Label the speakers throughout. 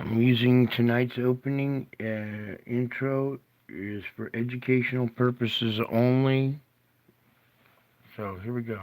Speaker 1: I'm using tonight's opening intro is for educational purposes only. So here we go.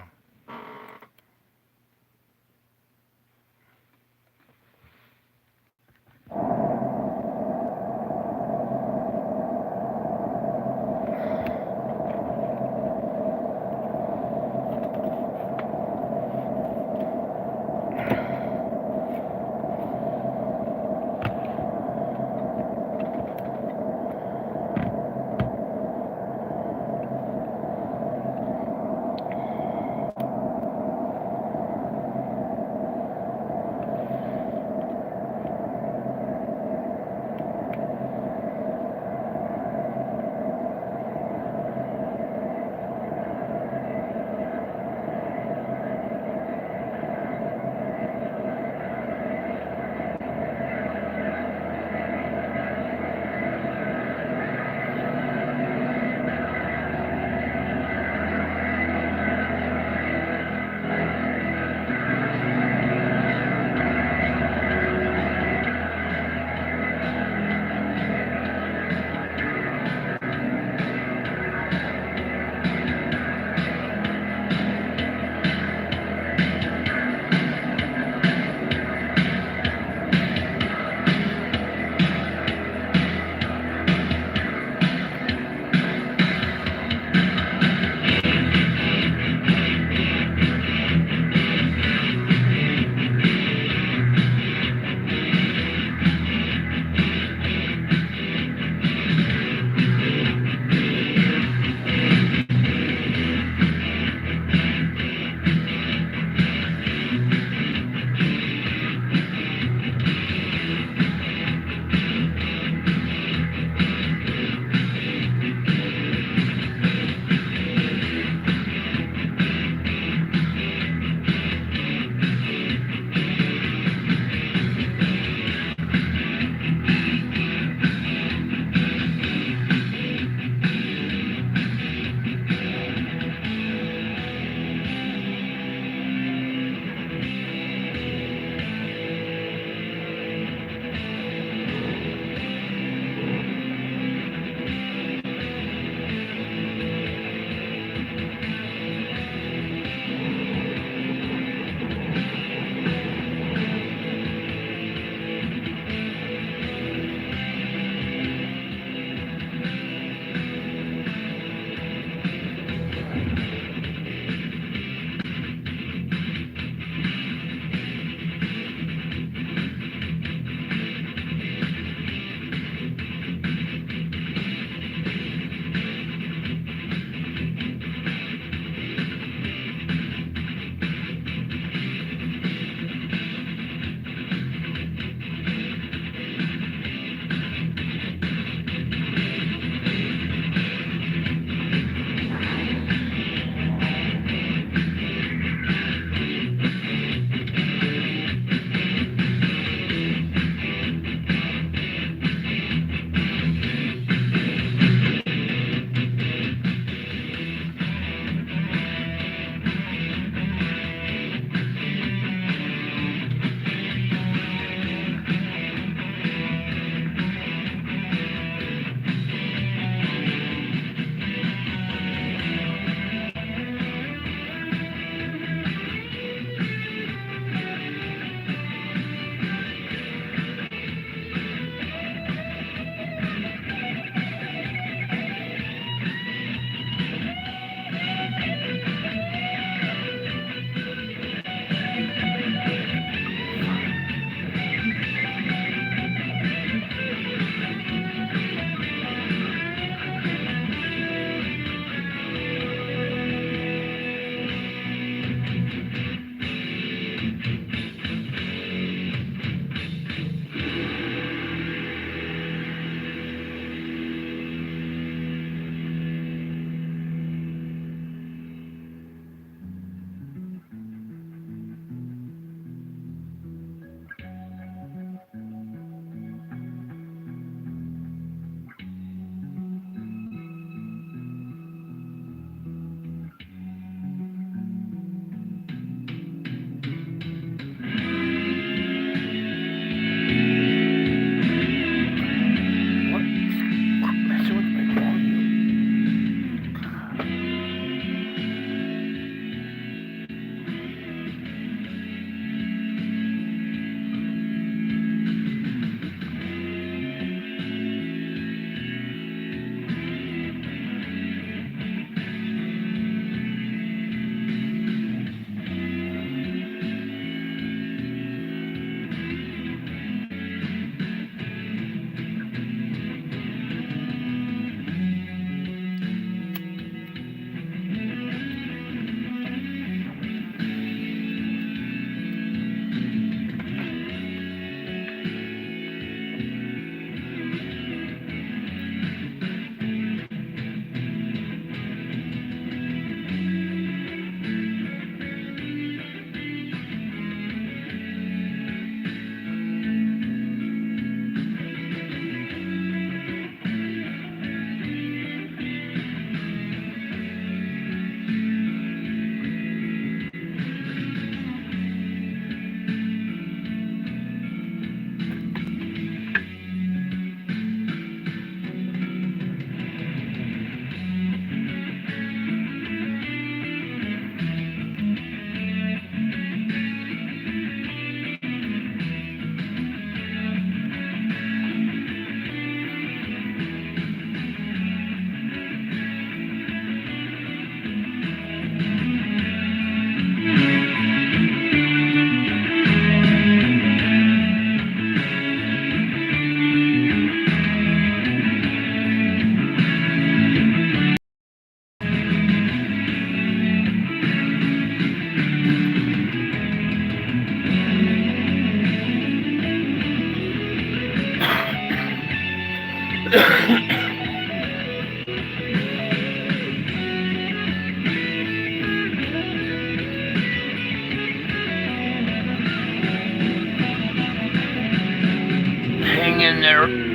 Speaker 1: there.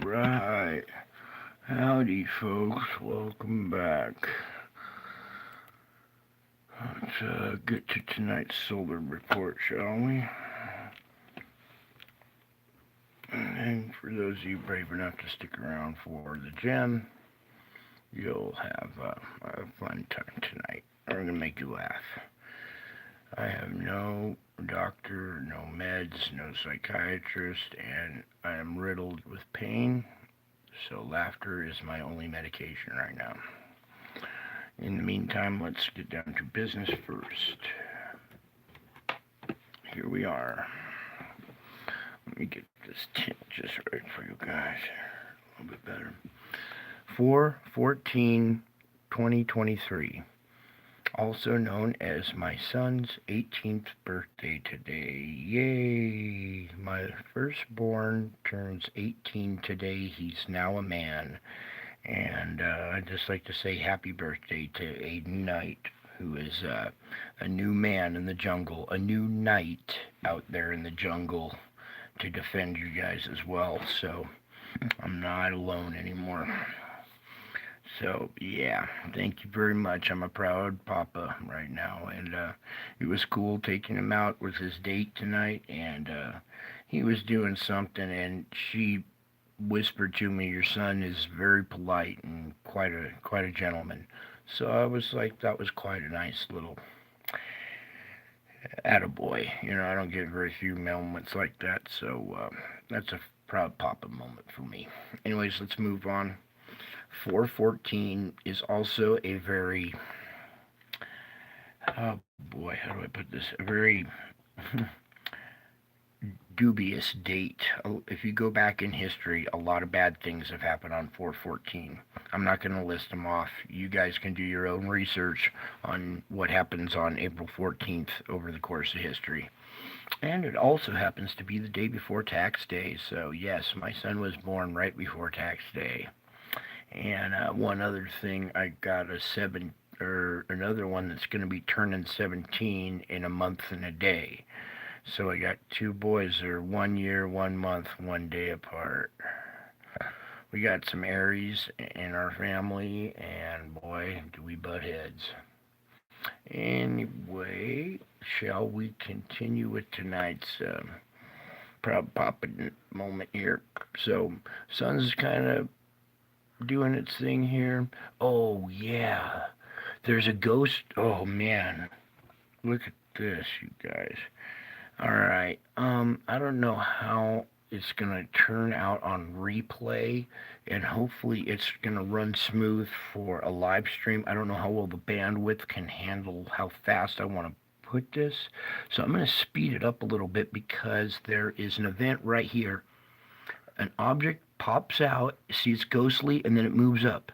Speaker 1: Alright, howdy folks, welcome back. Let's get to tonight's solar report, shall we? And for those of you brave enough to stick around for the gem, you'll have a fun time tonight. I'm going to make you laugh. I have no doctor, no meds, no psychiatrist, and I am riddled with pain, so laughter is my only medication right now. In the meantime, let's get down to business first. Here we are. Let me get this tint just right for you guys. A little bit better. 4/14/2023. Also known as my son's 18th birthday today. Yay! My firstborn turns 18 today. He's now a man. And I'd just like to say happy birthday to Aiden Knight, who is a new man in the jungle, a new knight out there in the jungle to defend you guys as well. So I'm not alone anymore. So, yeah, thank you very much. I'm a proud papa right now, and it was cool taking him out with his date tonight, and he was doing something, and she whispered to me, your son is very polite and quite a gentleman. So I was like, that was quite a nice little attaboy. You know, I don't get very few moments like that, so that's a proud papa moment for me. Anyways, let's move on. 4/14 is also a very, oh boy, how do I put this? A very dubious date. If you go back in history, a lot of bad things have happened on 4/14. I'm not going to list them off. You guys can do your own research on what happens on April 14th over the course of history. And it also happens to be the day before tax day. So yes, my son was born right before tax day. And one other thing, I got another one that's going to be turning 17 in a month and a day. So I got two boys that are 1 year, 1 month, 1 day apart. We got some Aries in our family, and boy, do we butt heads. Anyway, shall we continue with tonight's proud papa moment here? So, sun's kind of doing its thing here. Oh yeah, there's a ghost. Oh man, look at this, you guys. All right, I don't know how it's gonna turn out on replay, and hopefully it's gonna run smooth for a live stream. I don't know how well the bandwidth can handle how fast I want to put this. So I'm going to speed it up a little bit because there is an event right here. An object pops out, see it's ghostly, and then it moves up.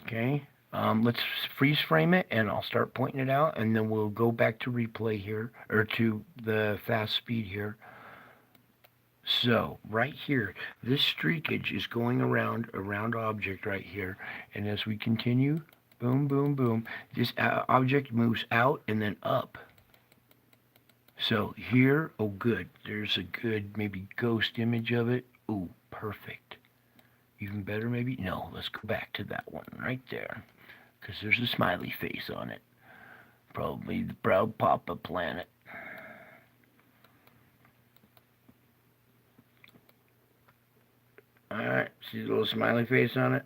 Speaker 1: Okay, let's freeze frame it, and I'll start pointing it out, and then we'll go back to replay here, or to the fast speed here. So, right here, this streakage is going around a round object right here, and as we continue, boom, boom, boom, this object moves out and then up. So here, oh good, there's a good maybe ghost image of it. Oh, perfect. Even better maybe? No, let's go back to that one right there, because there's a smiley face on it. Probably the proud Papa Planet. Alright, see the little smiley face on it?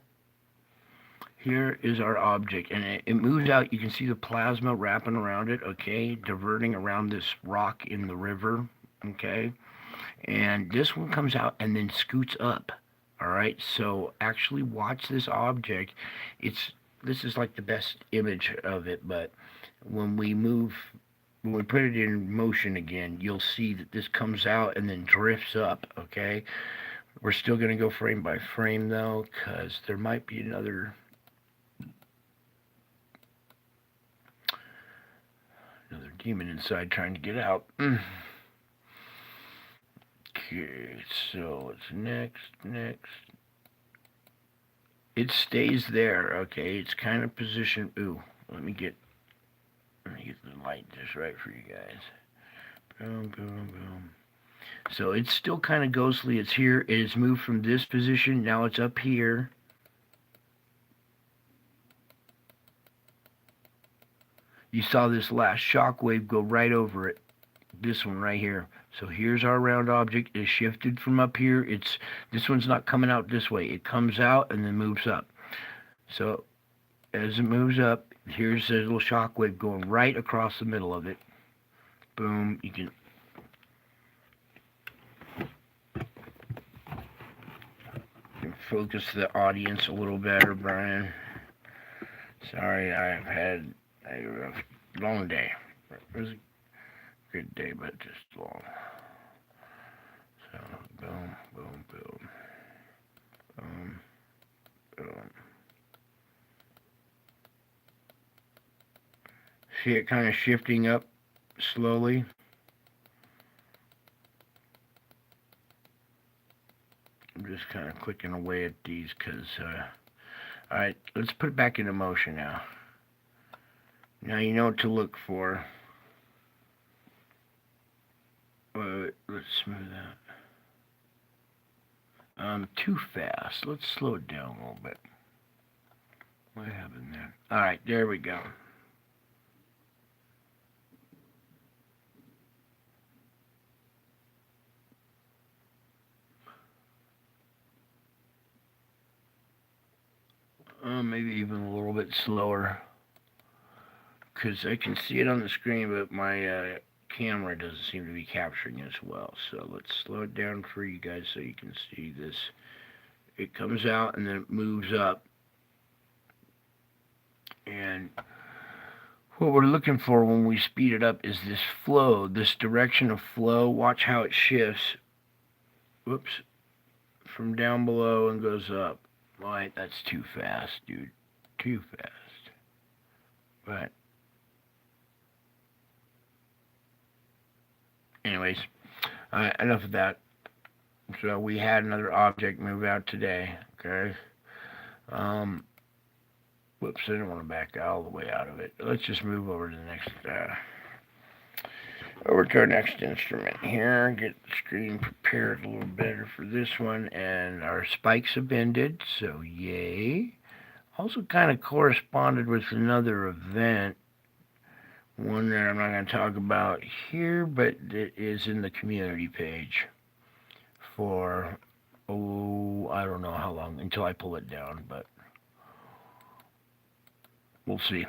Speaker 1: Here is our object, and it moves out. You can see the plasma wrapping around it, okay, diverting around this rock in the river, okay? And this one comes out and then scoots up, all right? So actually watch this object. This is like the best image of it, but when we put it in motion again, you'll see that this comes out and then drifts up, okay? We're still going to go frame by frame, though, because there might be another demon inside trying to get out. Okay, so it's next. It stays there, okay? It's kind of positioned. Ooh, let me get the light just right for you guys. Boom, boom, boom. So it's still kind of ghostly. It's here. It has moved from this position. Now it's up here. You saw this last shockwave go right over it. This one right here. So here's our round object. It's shifted from up here. This one's not coming out this way. It comes out and then moves up. So as it moves up, here's a little shockwave going right across the middle of it. Boom. You can focus the audience a little better, Brian. Sorry, I've had a long day. It was a good day, but just long. So, boom, boom, boom. Boom, boom. See it kind of shifting up slowly? I'm just kind of clicking away at these because, alright, let's put it back into motion now. Now you know what to look for. Let's smooth that. Too fast. Let's slow it down a little bit. What happened there? Alright, there we go. Maybe even a little bit slower, because I can see it on the screen, but my camera doesn't seem to be capturing as well. So let's slow it down for you guys so you can see this. It comes out and then it moves up, and what we're looking for when we speed it up is this flow, this direction of flow. Watch how it shifts. Whoops. From down below and goes up. Right, that's too fast, dude. Too fast. But anyways, enough of that. So we had another object move out today, okay? Whoops, I didn't want to back all the way out of it. Let's just move over to the next, over to our next instrument here. Get the screen prepared a little better for this one. And our spikes have ended, so yay. Also kind of corresponded with another event. One that I'm not going to talk about here, but it is in the community page for, I don't know how long, until I pull it down, but we'll see.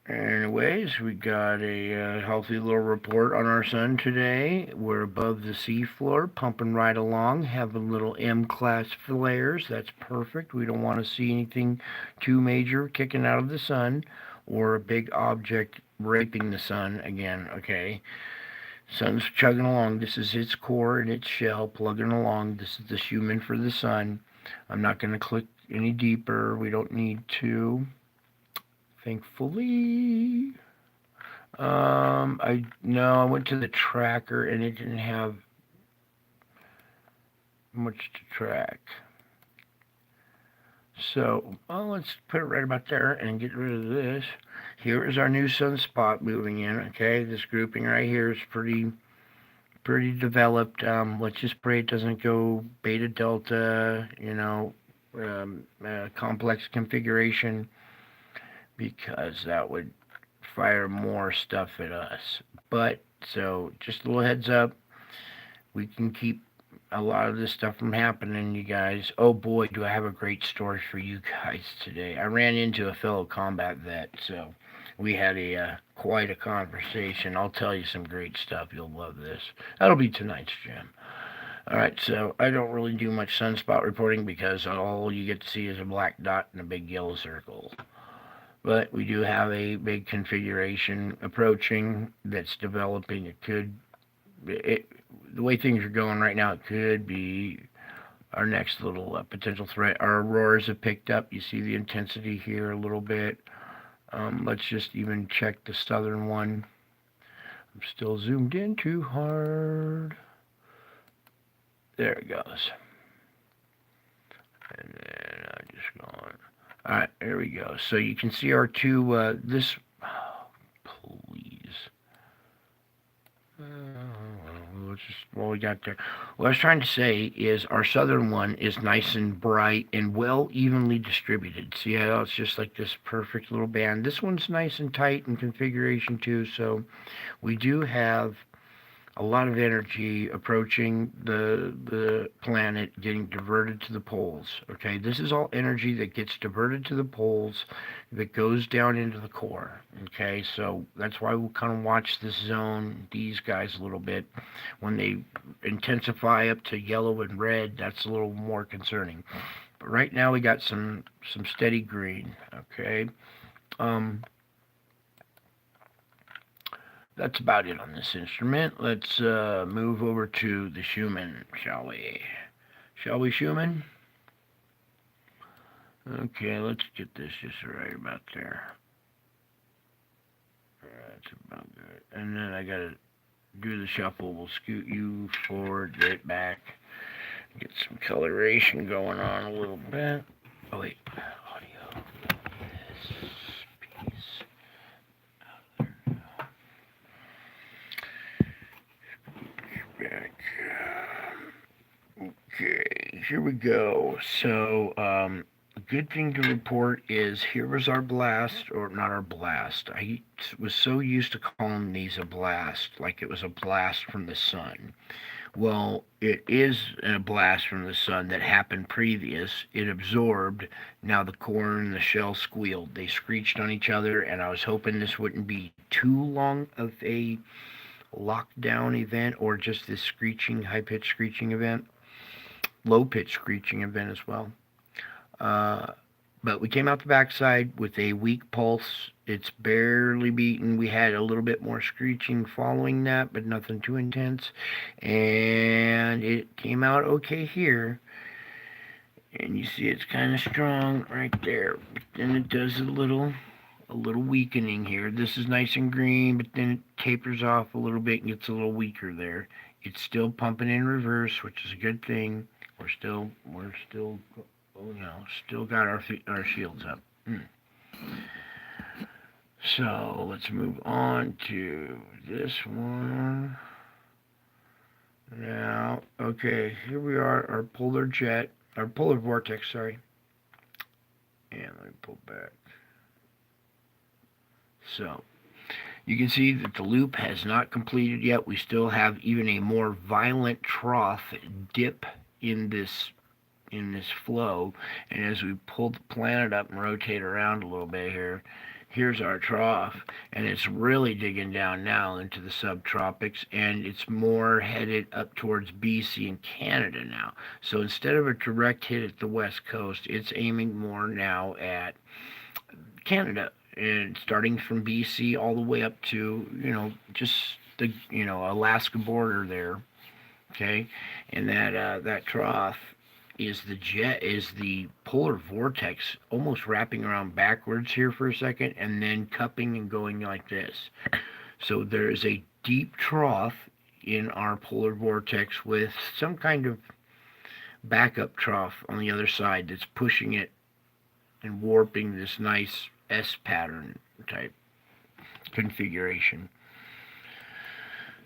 Speaker 1: Anyways, we got a healthy little report on our sun today. We're above the seafloor, pumping right along, having little M-class flares. That's perfect. We don't want to see anything too major kicking out of the sun or a big object raping the sun again, okay? Sun's chugging along. This is its core and its shell plugging along. This is the human for the sun. I'm not going to click any deeper. We don't need to. Thankfully. I went to the tracker and it didn't have much to track. So, let's put it right about there and get rid of this. Here is our new sunspot moving in. Okay, this grouping right here is pretty developed. Let's just pray it doesn't go beta delta, complex configuration, because that would fire more stuff at us. But so just a little heads up, we can keep a lot of this stuff from happening, you guys. Oh boy, do I have a great story for you guys today. I ran into a fellow combat vet, so we had quite a conversation. I'll tell you some great stuff. You'll love this. That'll be tonight's gem. Alright, so I don't really do much sunspot reporting because all you get to see is a black dot and a big yellow circle. But we do have a big configuration approaching that's developing. The way things are going right now, it could be our next little potential threat. Our auroras have picked up. You see the intensity here a little bit. Let's just even check the southern one. I'm still zoomed in too hard. There it goes. And then I just gone. Alright, there we go. So you can see our two, please. What we got there. What I was trying to say is our southern one is nice and bright and well evenly distributed. See how it's just like this perfect little band. This one's nice and tight in configuration too, so we do have a lot of energy approaching the planet getting diverted to the poles. Okay, this is all energy that gets diverted to the poles that goes down into the core. Okay, so that's why we'll kind of watch this zone, these guys a little bit. When they intensify up to yellow and red, that's a little more concerning. But right now we got some steady green. Okay. That's about it on this instrument. Let's move over to the Schumann, shall we? Shall we, Schumann? Okay, let's get this just right about there. That's about good. And then I gotta do the shuffle. We'll scoot you forward, get back, get some coloration going on a little bit. Oh wait, audio. This piece. Back. Okay, here we go. So, a good thing to report is here was our blast, or not our blast. I was so used to calling these a blast, like it was a blast from the sun. Well, it is a blast from the sun that happened previous. It absorbed. Now the core and the shell squealed. They screeched on each other, and I was hoping this wouldn't be too long of a lockdown event or just this screeching, high-pitched screeching event, low-pitched screeching event as well. But we came out the backside with a weak pulse. It's barely beaten. We had a little bit more screeching following that, but nothing too intense. And it came out okay here. And you see it's kind of strong right there. But then it does a little weakening here. This is nice and green, but then it tapers off a little bit and gets a little weaker there. It's still pumping in reverse, which is a good thing. We're still still got our shields up. So let's move on to this one. Now, okay, here we are, our polar vortex, sorry. And let me pull back. So, you can see that the loop has not completed yet. We still have even a more violent trough dip in this flow. And as we pull the planet up and rotate around a little bit here, Here's our trough, and it's really digging down now into the subtropics, and it's more headed up towards BC and Canada now. So instead of a direct hit at the west coast, it's aiming more now at Canada, and starting from BC all the way up to, just the, Alaska border there. Okay, and that trough is the polar vortex almost wrapping around backwards here for a second and then cupping and going like this. So there is a deep trough in our polar vortex with some kind of backup trough on the other side that's pushing it and warping this nice S pattern type configuration.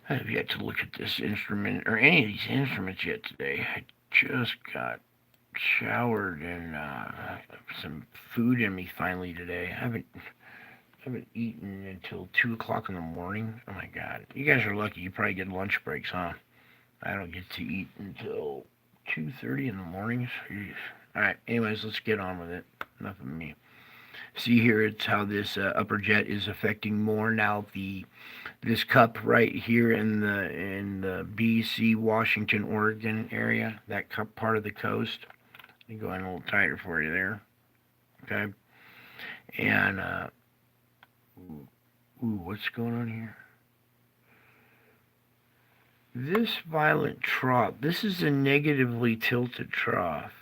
Speaker 1: I have yet to look at this instrument or any of these instruments yet today. I just got showered and some food in me finally today. I haven't eaten until 2 o'clock in the morning. Oh my God, you guys are lucky. You probably get lunch breaks, huh? I don't get to eat until 2:30 in the mornings. All right. Anyways, let's get on with it. Enough of me. See here, it's how this upper jet is affecting more now this cup right here in the BC, Washington, Oregon area, that cup part of the coast. Let me go in a little tighter for you there. Okay. And what's going on here? This violent trough, this is a negatively tilted trough.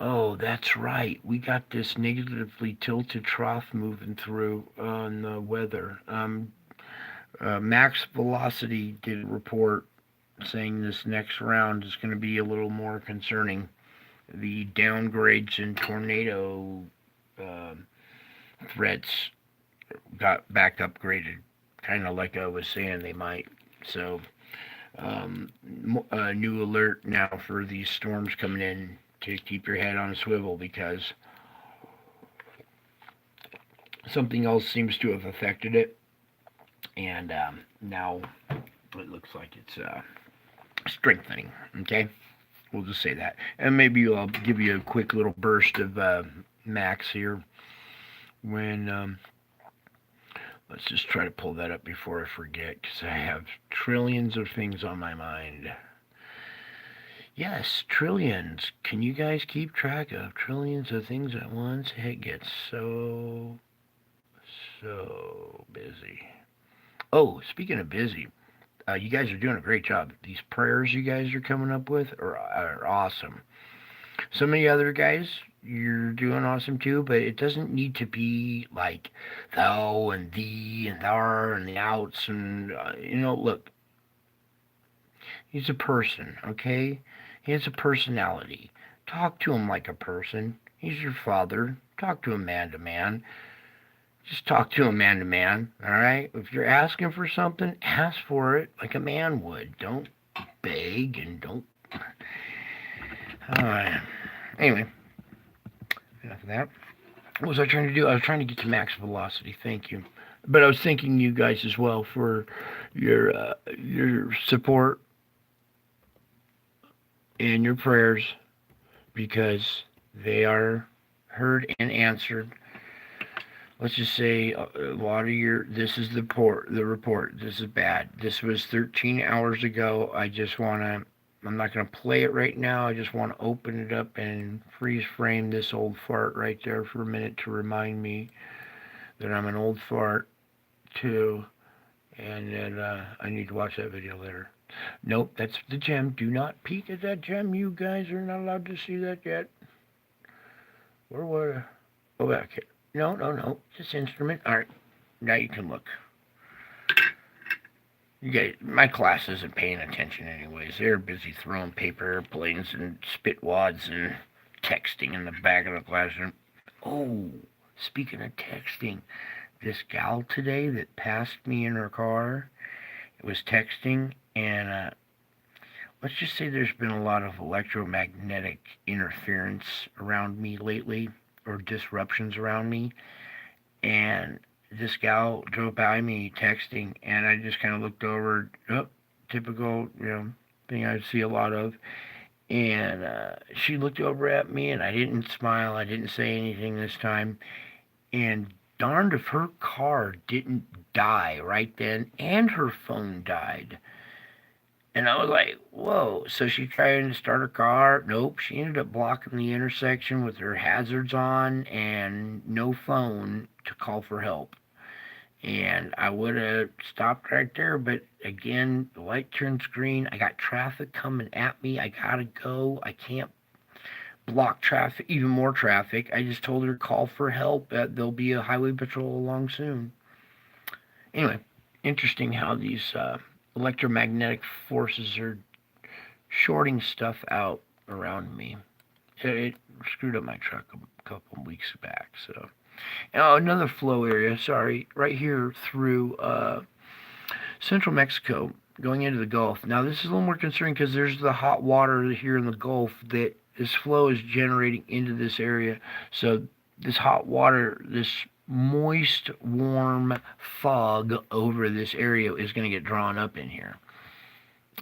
Speaker 1: Oh, that's right. We got this negatively tilted trough moving through on the weather. Max Velocity did a report saying this next round is going to be a little more concerning. The downgrades in tornado threats got back upgraded, kind of like I was saying they might. So, a new alert now for these storms coming in to keep your head on a swivel because something else seems to have affected it, and now it looks like it's strengthening. Okay, we'll just say that, and maybe I'll give you a quick little burst of Max here when. Let's just try to pull that up before I forget, because I have trillions of things on my mind. Yes, trillions. Can you guys keep track of trillions of things at once? It gets so busy. Oh, speaking of busy, you guys are doing a great job. These prayers you guys are coming up with are awesome. Some of the other guys, you're doing awesome too, but it doesn't need to be like thou and thee and thou and the outs and, look, he's a person, okay? He has a personality. Talk to him like a person. He's your father. Talk to him man to man. Just talk to him man to man, all right? If you're asking for something, ask for it like a man would. Don't beg and don't. Anyway, enough of that. What was I trying to do? I was trying to get to max velocity. Thank you. But I was thanking you guys as well for your support and your prayers, because they are heard and answered. Let's just say a lot of this is the report. This is bad. This was 13 hours ago. I'm not going to play it right now. I just want to open it up and freeze frame this old fart right there for a minute to remind me that I'm an old fart too, and that I need to watch that video later. Nope, that's the gem. Do not peek at that gem. You guys are not allowed to see that yet. Where would I? Go back here. No. This instrument. All right, now you can look. You guys, my class isn't paying attention anyways. They're busy throwing paper airplanes and spit wads and texting in the back of the classroom. Oh, speaking of texting, this gal today that passed me in her car, it was texting, and let's just say there's been a lot of electromagnetic interference around me lately, or disruptions around me, and this gal drove by me texting, and I just kind of looked over, typical, thing I see a lot of, and she looked over at me, and I didn't smile, I didn't say anything this time, and darned if her car didn't die right then, and her phone died. And I was like, whoa. So she tried to start her car. Nope. She ended up blocking the intersection with her hazards on and no phone to call for help. And I would have stopped right there, but again, the light turns green. I got traffic coming at me. I gotta go. I can't block traffic, even more traffic. I just told her to call for help. There'll be a highway patrol along soon. Anyway, interesting how these electromagnetic forces are shorting stuff out around me. It screwed up my truck a couple of weeks back. So, oh, another flow area. Sorry, right here through central Mexico, going into the Gulf. Now, this is a little more concerning because there's the hot water here in the Gulf that this flow is generating into this area. So, this hot water, this moist, warm fog over this area is going to get drawn up in here.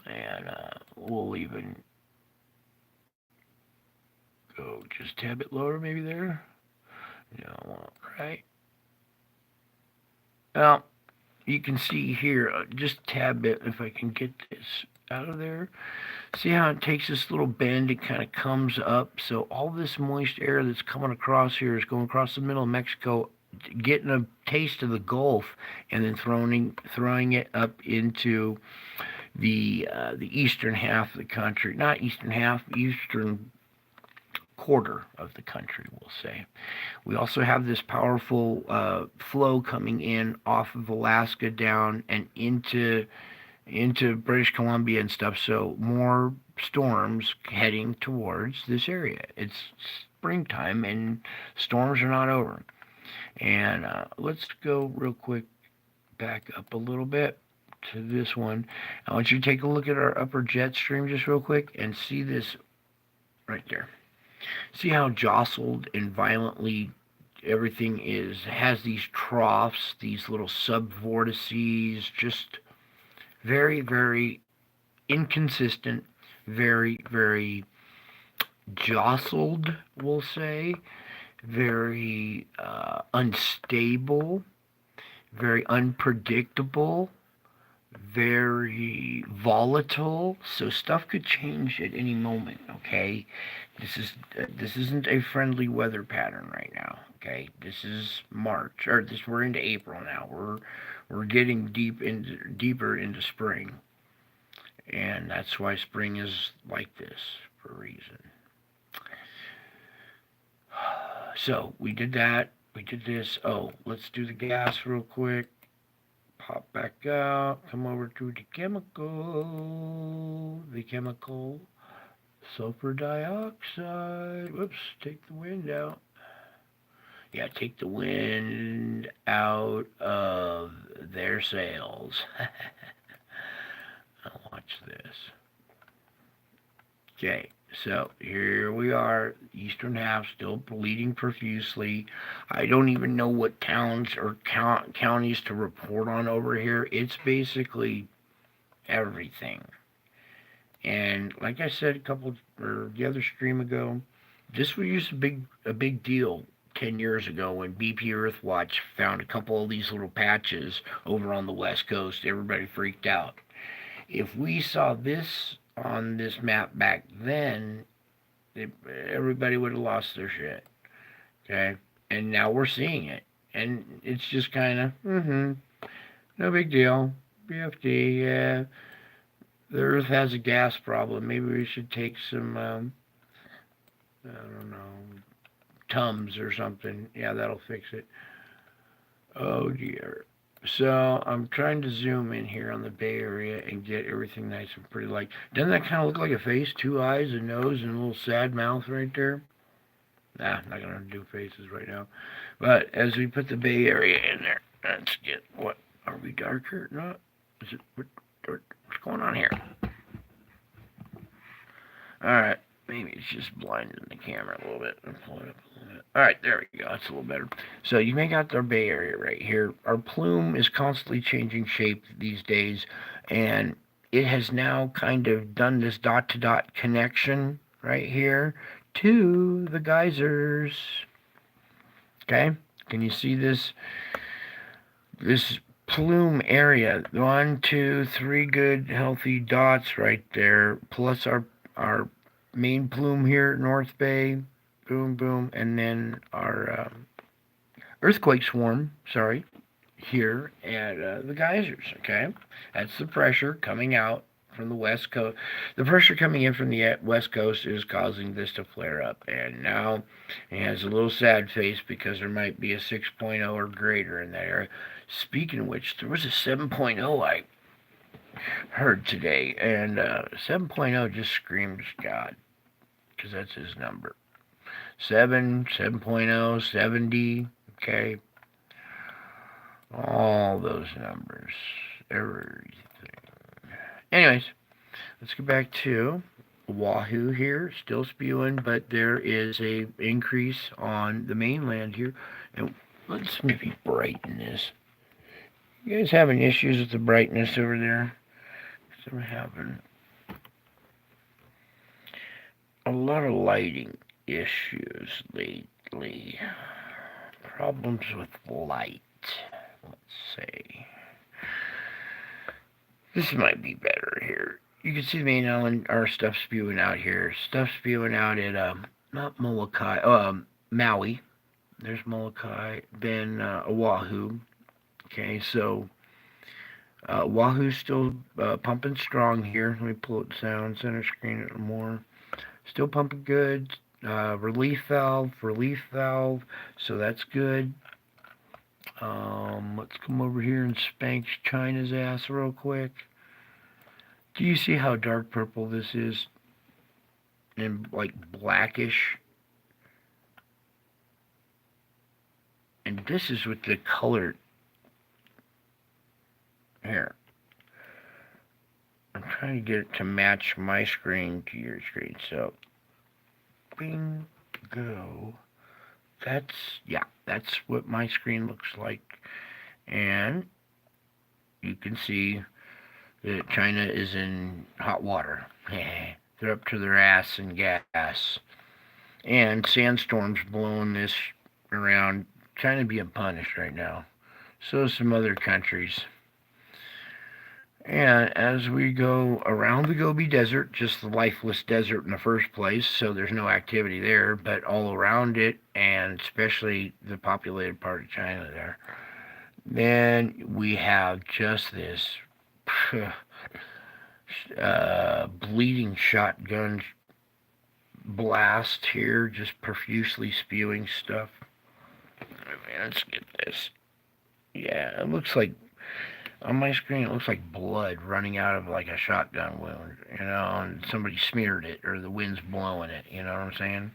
Speaker 1: And we'll even go just a tad bit lower, maybe there. No, right. Well, you can see here, just a tad bit, if I can get this out of there. See how it takes this little bend, it kind of comes up. So all this moist air that's coming across here is going across the middle of Mexico, getting a taste of the Gulf, and then throwing it up into the eastern half of the country. Not eastern half, eastern quarter of the country, we'll say. We also have this powerful flow coming in off of Alaska down and into British Columbia and stuff. So more storms heading towards this area. It's springtime and storms are not over. And let's go real quick back up a little bit to this one. I want you to take a look at our upper jet stream just real quick and see this right there. See how jostled and violently everything has these troughs, these little subvortices, just very, very inconsistent, very, very jostled, we'll say, very unstable, very unpredictable, very volatile. So stuff could change at any moment. Okay, this isn't a friendly weather pattern right now. Okay, this is March, or we're into April now. We're getting deeper into spring, and that's why spring is like this for a reason. So we did that. We did this. Oh, let's do the gas real quick. Pop back out. Come over to the chemical. Sulfur dioxide. Whoops, take the wind out. Yeah, take the wind out of their sails. Now watch this. Okay, so here we are, eastern half still bleeding profusely. I don't even know what towns or counties to report on over here. It's basically everything. And like I said the other stream ago, this was a big deal 10 years ago when BP Earthwatch found a couple of these little patches over on the west coast. Everybody freaked out. If we saw this on this map back then, everybody would have lost their shit. Okay? And now we're seeing it. And it's just kind of, no big deal. BFD, yeah. The Earth has a gas problem. Maybe we should take some, I don't know, Tums or something. Yeah, that'll fix it. Oh dear. So I'm trying to zoom in here on the Bay Area and get everything nice and pretty. Like, doesn't that kind of look like a face? 2 eyes, a nose, and a little sad mouth right there? Nah, I'm not going to do faces right now. But as we put the Bay Area in there, let's get, what, are we darker? No? Is it, what's going on here? Alright, maybe it's just blinding the camera a little bit. I'll pull it up a little bit. Alright, there we go. That's a little better. So you make out our Bay Area right here. Our plume is constantly changing shape these days, and it has now kind of done this dot-to-dot connection right here to the geysers. Okay? Can you see this? This plume area, 1, 2, 3 good healthy dots right there, plus our main plume here at North Bay, boom, boom, and then our earthquake swarm, sorry, here at the geysers, okay? That's the pressure coming out from the west coast. The pressure coming in from the west coast is causing this to flare up, and now it has a little sad face because there might be a 6.0 or greater in that area. Speaking of which, there was a 7.0 I heard today, and 7.0 just screams God, because that's his number. 7.0, 70, okay? All those numbers, everything. Anyways, let's get back to Oahu here, still spewing, but there is a increase on the mainland here. And let's maybe brighten this. You guys having issues with the brightness over there? Because I'm having a lot of lighting issues lately. Problems with light. Let's see. This might be better here. You can see the main island, our stuff spewing out here. Stuff spewing out at, not Molokai, Maui. There's Molokai. Then Oahu. Okay, so Oahu's still pumping strong here. Let me pull it down, center screen it more. Still pumping good. Relief valve. So that's good. Let's come over here and spank China's ass real quick. Do you see how dark purple this is? And like blackish. And this is with the color. Here. I'm trying to get it to match my screen to your screen. So, bingo. That's what my screen looks like. And you can see that China is in hot water. They're up to their ass in gas. And sandstorms blowing this around. China being punished right now. So some other countries. And as we go around the Gobi Desert, just the lifeless desert in the first place, so there's no activity there, but all around it, and especially the populated part of China there, then we have just this bleeding shotgun blast here, just profusely spewing stuff. Let's get this. Yeah, it looks like on my screen, it looks like blood running out of like a shotgun wound, and somebody smeared it, or the wind's blowing it, you know what I'm saying?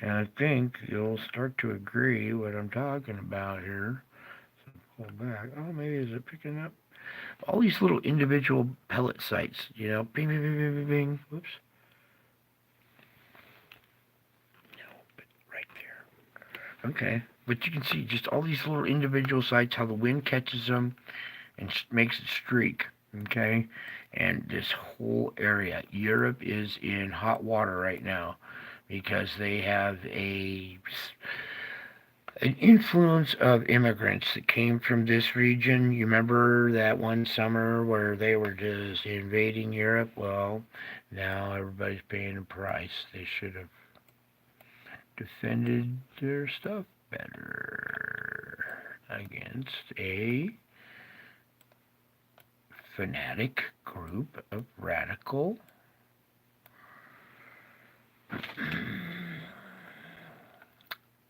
Speaker 1: And I think you'll start to agree what I'm talking about here. So pull back. Oh, maybe is it picking up? All these little individual pellet sites, bing, bing, bing, bing, bing, bing. Whoops. No, but right there. Okay, but you can see just all these little individual sites, how the wind catches them and makes it streak, okay? And this whole area, Europe is in hot water right now because they have an influence of immigrants that came from this region. You remember that one summer where they were just invading Europe? Well, now everybody's paying a price. They should have defended their stuff better against a fanatic group of radical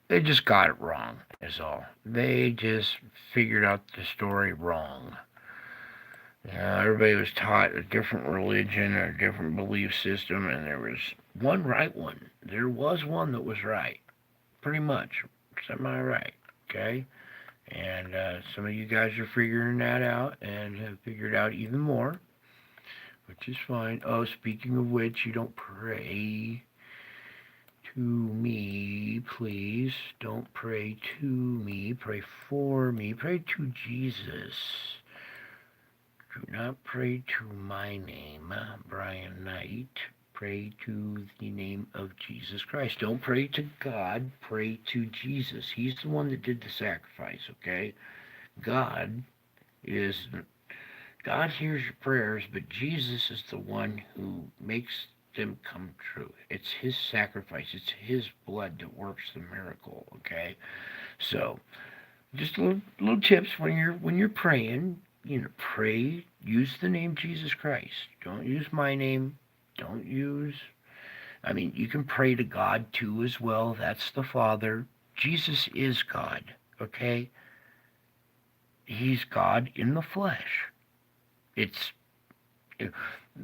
Speaker 1: they just got it wrong is all. They just figured out the story wrong. Everybody was taught a different religion or a different belief system, and there was one right one. There was one that was right, pretty much semi-right, okay? And some of you guys are figuring that out and have figured out even more, which is fine. Oh, speaking of which, you don't pray to me, please. Don't pray to me. Pray for me. Pray to Jesus. Do not pray to my name, Brian Knight. Pray to the name of Jesus Christ. Don't pray to God. Pray to Jesus. He's the one that did the sacrifice, okay? God is... God hears your prayers, but Jesus is the one who makes them come true. It's his sacrifice. It's his blood that works the miracle, okay? So, just little tips when you're praying. Pray. Use the name Jesus Christ. Don't use my name. Don't use. I mean, you can pray to God too as well. That's the Father. Jesus is God. Okay. He's God in the flesh. It's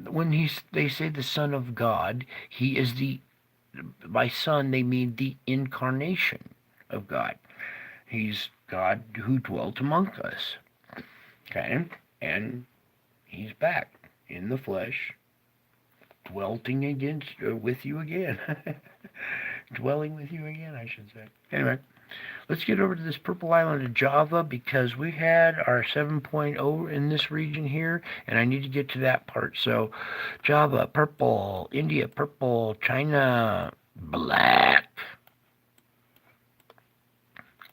Speaker 1: when they say the Son of God, he is by Son they mean the incarnation of God. He's God who dwelt among us. Okay? And he's back in the flesh, dwelling with you again. Dwelling with you again, I should say. Anyway, let's get over to this purple island of Java because we had our 7.0 in this region here, and I need to get to that part. So, Java, purple. India, purple. China, black.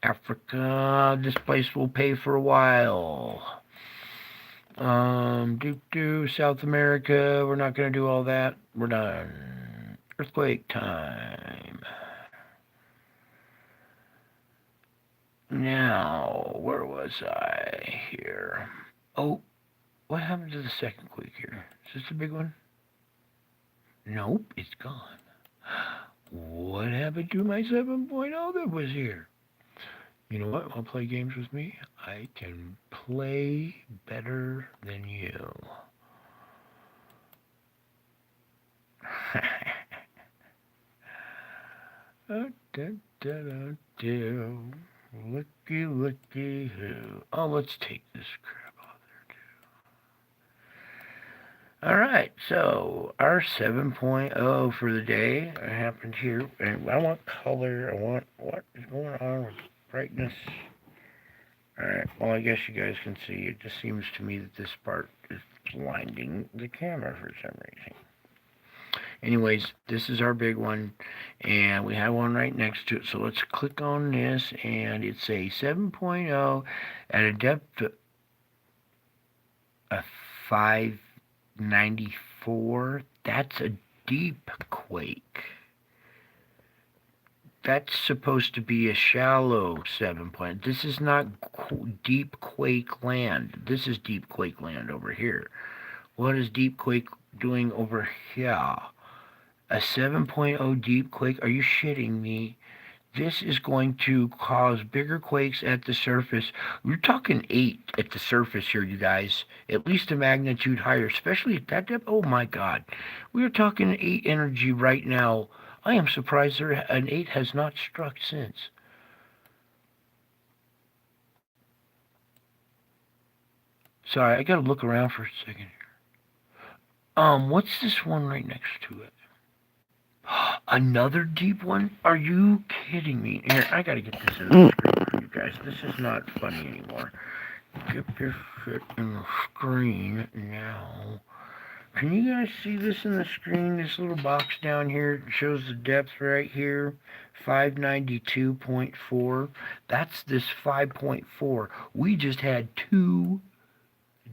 Speaker 1: Africa, this place will pay for a while. South America, we're not going to do all that. We're done. Earthquake time. Now, where was I here? Oh, what happened to the second quake here? Is this the big one? Nope, it's gone. What happened to my 7.0 that was here? You know what? Want to play games with me? I can play better than you. Looky who. Oh, let's take this crap off there too. Alright, so our 7.0 for the day happened here. And I want color. I want what is going on with brightness. Alright, well I guess you guys can see. It just seems to me that this part is blinding the camera for some reason. Anyways, this is our big one, and we have one right next to it. So let's click on this, and it's a 7.0 at a depth of 594. That's a deep quake. That's supposed to be a shallow 7.0. This is not deep quake land. This is deep quake land over here. What is deep quake doing over here? A 7.0 deep quake? Are you shitting me? This is going to cause bigger quakes at the surface. We're talking 8 at the surface here, you guys. At least a magnitude higher, especially at that depth. Oh my God. We are talking 8 energy right now. I am surprised an 8 has not struck since. Sorry, I gotta look around for a second here. What's this one right next to it? Another deep one? Are you kidding me? Here, I gotta get this in the screen for you guys. This is not funny anymore. Get your shit in the screen now. Can you guys see this in the screen? This little box down here shows the depth right here. 592.4. That's this 5.4. We just had 2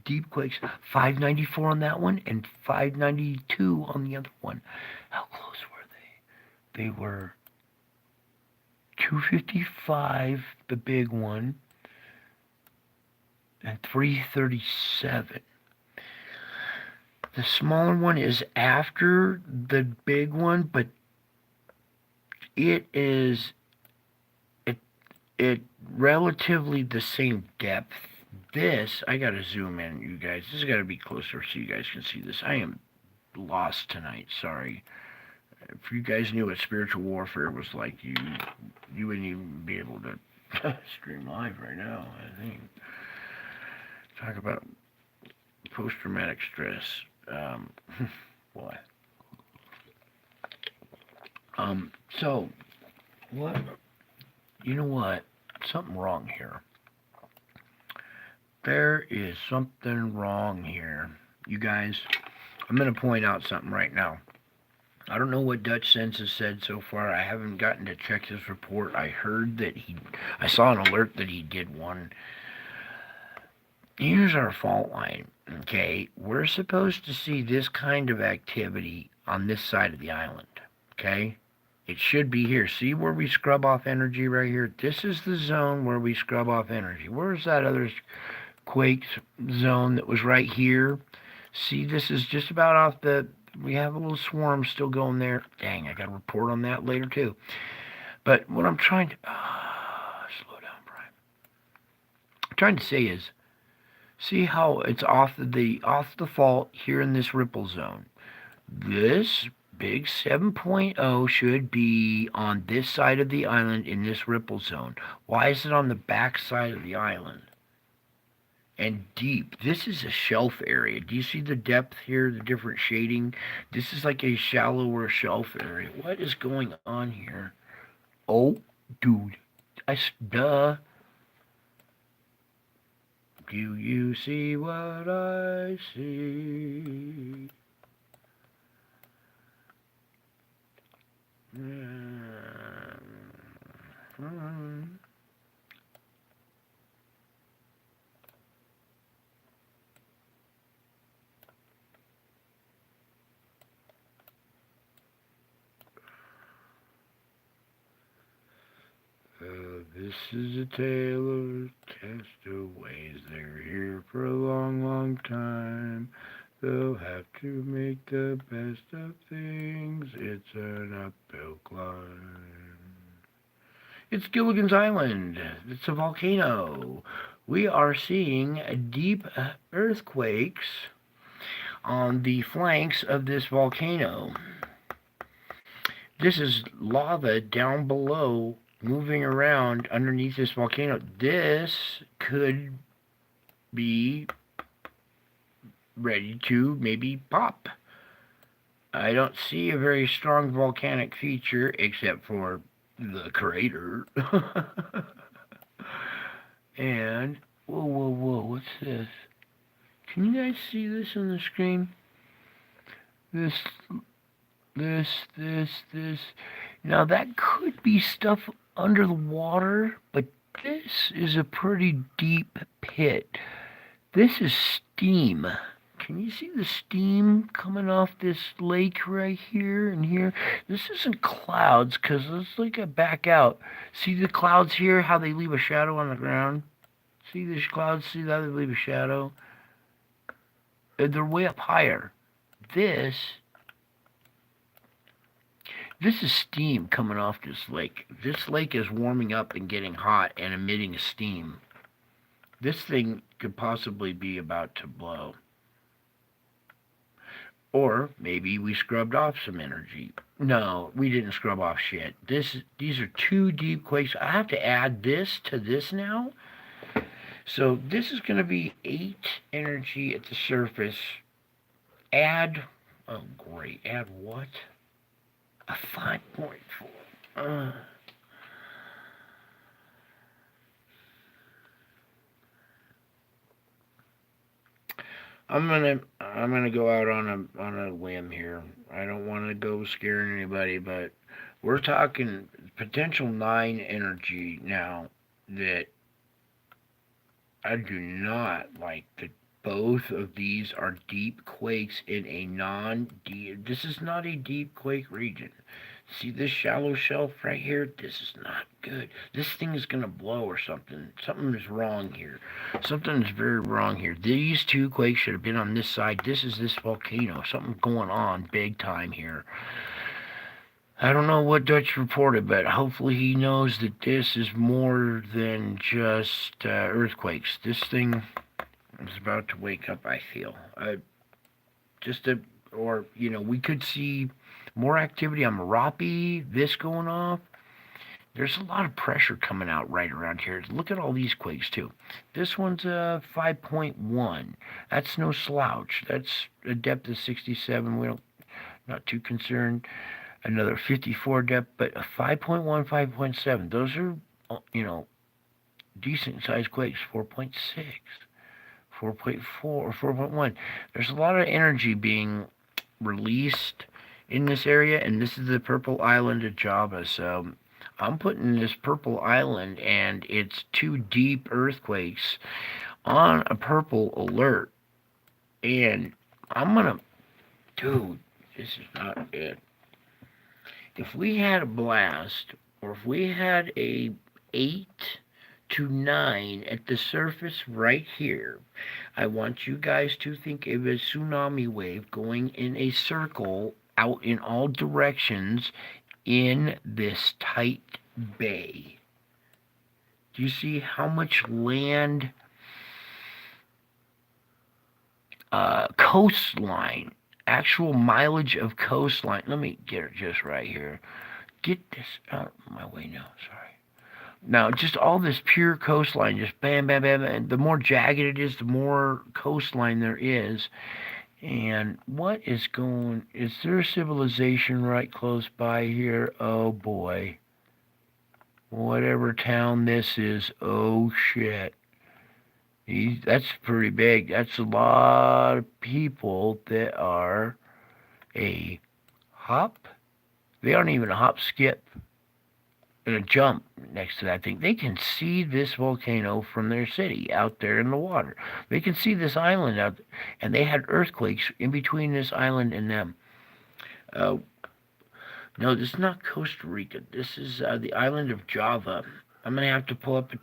Speaker 1: deep quakes. 594 on that one and 592 on the other one. How close were they? They were 255, the big one, and 337. The smaller one is after the big one, but it is relatively the same depth. This, I gotta zoom in, you guys. This has got to be closer so you guys can see this. I am lost tonight, sorry. If you guys knew what spiritual warfare was like, you wouldn't even be able to stream live right now, I think. Talk about post-traumatic stress. Boy. So, what, you know what? Something wrong here. There is something wrong here. You guys, I'm going to point out something right now. I don't know what Dutch Sense has said so far. I haven't gotten to check his report. I heard that I saw an alert that he did one. Here's our fault line. Okay, we're supposed to see this kind of activity on this side of the island. Okay, it should be here. See where we scrub off energy right here? This is the zone where we scrub off energy. Where's that other quake zone that was right here? See, this is just about off the. We have a little swarm still going there. Dang, I got to report on that later too. But what I'm trying to slow down, Brian. I'm trying to say is, see how it's off the fault here in this ripple zone. This big 7.0 should be on this side of the island in this ripple zone. Why is it on the back side of the island? And deep. This is a shelf area. Do you see the depth here, the different shading? This is like a shallower shelf area. What is going on here? Oh, dude. Duh. Do you see what I see? This is a tale of castaways. They're here for a long, long time. They'll have to make the best of things. It's an uphill climb. It's Gilligan's Island. It's a volcano. We are seeing deep earthquakes on the flanks of this volcano. This is lava down below moving around underneath this volcano. This could be ready to maybe pop. I don't see a very strong volcanic feature except for the crater. And, whoa, what's this? Can you guys see this on the screen? This. Now that could be stuff under the water, but this is a pretty deep pit. This is steam. Can you see the steam coming off this lake right here and here? This isn't clouds, because let's look at back out. See the clouds here, how they leave a shadow on the ground? See these clouds, see how they leave a shadow? They're way up higher. This is steam coming off this lake. This lake is warming up and getting hot and emitting steam. This thing could possibly be about to blow. Or maybe we scrubbed off some energy. No, we didn't scrub off shit. These are two deep quakes. I have to add this to this now. So this is going to be 8 energy at the surface. Add, oh great, add what? A 5.4. I'm gonna go out on a limb here. I don't want to go scaring anybody, but we're talking potential 9 energy now that I do not like. That both of these are deep quakes in a non-deep. This is not a deep quake region. See this shallow shelf right here? This is not good. This thing is going to blow or something. Something is wrong here. Something is very wrong here. These 2 quakes should have been on this side. This is this volcano. Something going on big time here. I don't know what Dutch reported, but hopefully he knows that this is more than just earthquakes. This thing is about to wake up, I feel. We could see more activity on Merapi, this going off. There's a lot of pressure coming out right around here. Look at all these quakes, too. This one's 5.1. That's no slouch. That's a depth of 67. Not too concerned. Another 54 depth, but a 5.1, 5.7. Those are, decent-sized quakes. 4.6. 4.4 or 4.1. There's a lot of energy being released in this area, and this is the purple island of Java. So I'm putting this purple island and its 2 deep earthquakes on a purple alert. And I'm gonna, dude, this is not it. If we had a blast, or if we had a 8 to 9 at the surface right here, I want you guys to think of a tsunami wave going in a circle out in all directions in this tight bay. Do you see how much land, coastline, actual mileage of coastline? Let me get it just right here. Get this out of my way now. Sorry. Now, just all this pure coastline, just bam, bam, bam. And the more jagged it is, the more coastline there is. And what is going? Is there a civilization right close by here? Oh boy. Whatever town this is, oh shit. That's pretty big. That's a lot of people that are a hop. They aren't even a hop, skip, and a jump next to that thing. They can see this volcano from their city out there in the water. They can see this island out there, and they had earthquakes in between this island and them. Uh, no, this is not Costa Rica. This is the island of Java. I'm gonna have to pull up a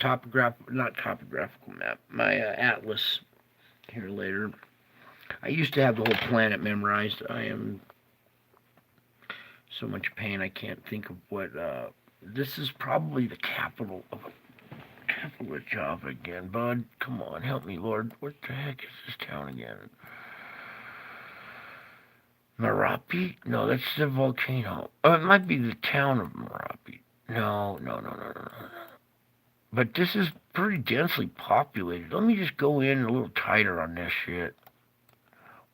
Speaker 1: not topographical map, my atlas here later. I used to have the whole planet memorized. I am so much pain I can't think of what. This is probably the capital of Java again, bud. Come on, help me, Lord. What the heck is this town again? Merapi? No, that's the volcano. Oh, it might be the town of Merapi. No. But this is pretty densely populated. Let me just go in a little tighter on this shit.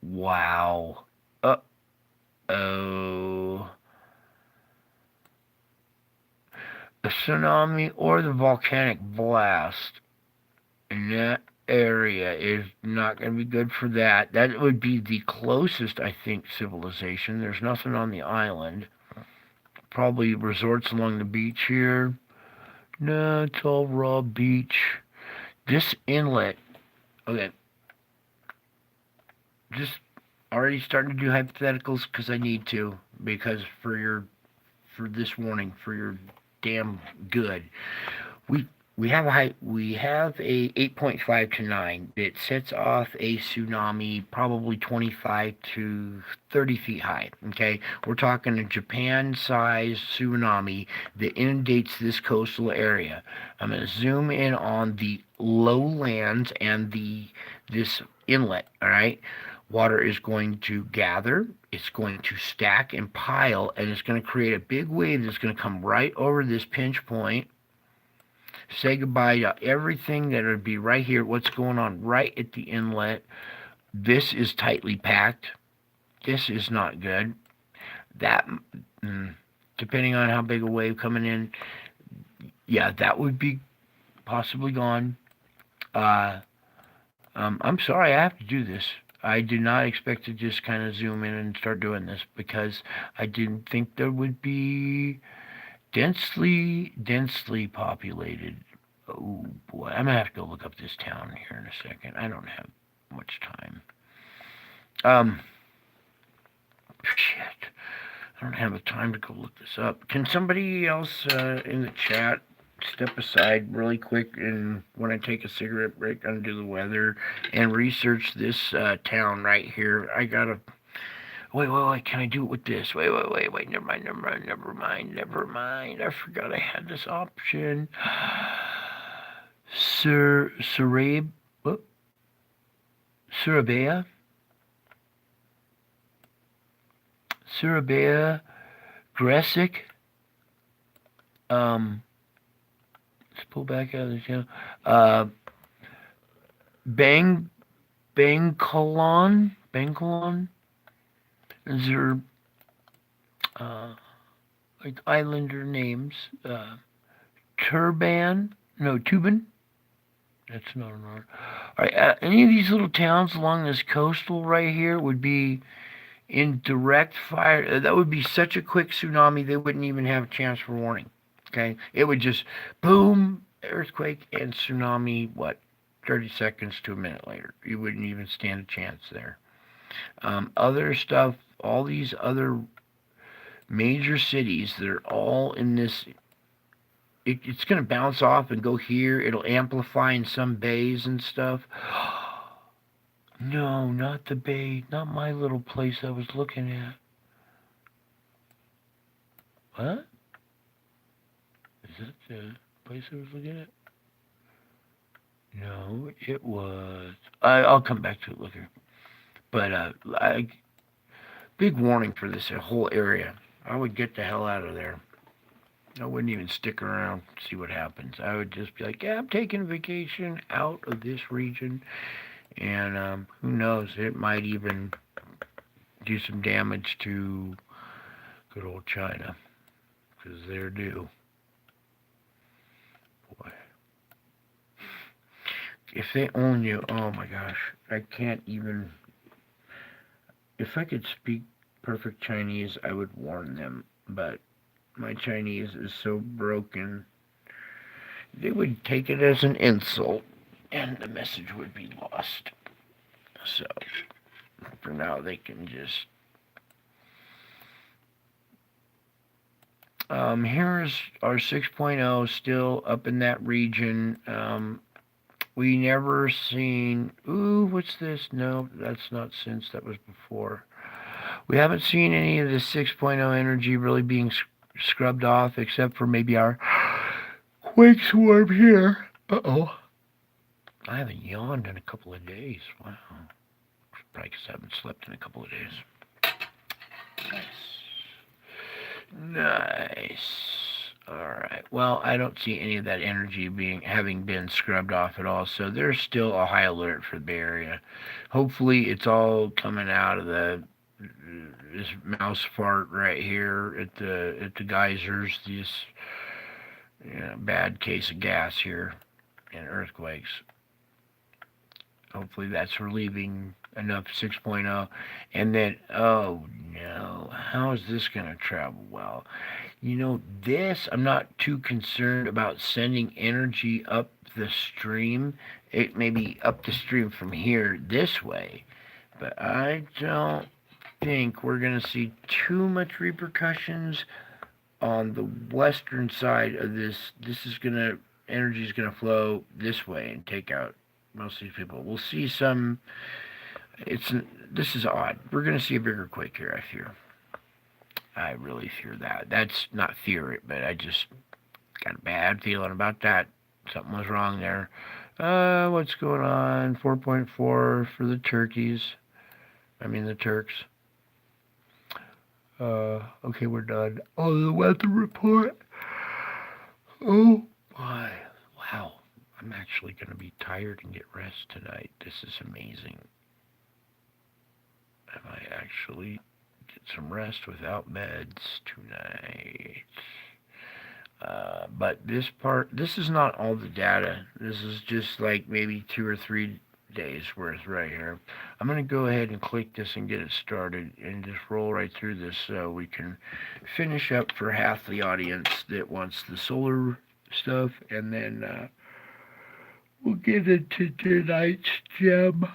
Speaker 1: Wow. Uh-oh. The tsunami or the volcanic blast in that area is not going to be good for that. That would be the closest, I think, civilization. There's nothing on the island. Probably resorts along the beach here. No, it's all raw beach. This inlet, okay. Just already starting to do hypotheticals because I need to, because for this warning, for your damn good. We have a 8.5 to 9 that sets off a tsunami probably 25 to 30 feet high. Okay, we're talking a Japan-sized tsunami that inundates this coastal area. I'm going to zoom in on the lowlands and this inlet. All right, water is going to gather. It's going to stack and pile, and it's going to create a big wave that's going to come right over this pinch point. Say goodbye to everything that would be right here. What's going on right at the inlet? This is tightly packed. This is not good. That, depending on how big a wave coming in, yeah, that would be possibly gone. I'm sorry I have to do this. I did not expect to just kind of zoom in and start doing this because I didn't think there would be densely populated. Oh boy, I'm gonna have to go look up this town here in a second. I don't have much time. Shit, I don't have the time to go look this up. Can somebody else in the chat step aside really quick, and when I take a cigarette break, undo the weather and research this town right here? I gotta. Wait, can I do it with this? Wait, never mind. I forgot I had this option. Surabaya, Gresic. Let's pull back out of the channel. Bangkalon. These are like islander names. Tubin. That's not an R. All right, any of these little towns along this coastal right here would be in direct fire. That would be such a quick tsunami, they wouldn't even have a chance for warning. Okay? It would just boom, earthquake and tsunami, what, 30 seconds to a minute later. You wouldn't even stand a chance there. Other stuff, all these other major cities, they're all in this. It's going to bounce off and go here. It'll amplify in some bays and stuff. No, not the bay. Not my little place I was looking at. What? Is that the place I was looking at? No, it was. I'll come back to it later. But big warning for this whole area. I would get the hell out of there. I wouldn't even stick around, see what happens. I would just be like, yeah, I'm taking a vacation out of this region. And who knows, it might even do some damage to good old China. Because they're due. Boy. If they own you, oh my gosh, I can't even. If I could speak perfect Chinese, I would warn them. But my Chinese is so broken, they would take it as an insult, and the message would be lost. So, for now, they can just. Here's our 6.0 still up in that region. We never seen. Ooh, what's this? No, that's not since. That was before. We haven't seen any of the 6.0 energy really being scrubbed off, except for maybe our quake swarm here. Uh-oh. I haven't yawned in a couple of days. Wow. Probably because I haven't slept in a couple of days. Nice. Alright. Well, I don't see any of that energy having been scrubbed off at all, so there's still a high alert for the Bay Area. Hopefully it's all coming out of this mouse fart right here at the geysers, this bad case of gas here and earthquakes. Hopefully that's relieving enough 6.0. And then, oh no, how is this going to travel well? This, I'm not too concerned about sending energy up the stream. It may be up the stream from here this way, but I don't think we're going to see too much repercussions on the western side of this. Energy is going to flow this way and take out most of these people. We'll see some. This is odd. We're going to see a bigger quake here, I fear. I really fear that. That's not fear it, but I just got a bad feeling about that. Something was wrong there. What's going on? 4.4 for the turkeys. The Turks. Okay, we're done. Oh, the weather report. Oh, my. Wow. I'm actually going to be tired and get rest tonight. This is amazing. I might actually get some rest without meds tonight. But this is not all the data. This is just like maybe 2 or 3 days worth right here. I'm going to go ahead and click this and get it started and just roll right through this so we can finish up for half the audience that wants the solar stuff, and then we'll get into tonight's gem.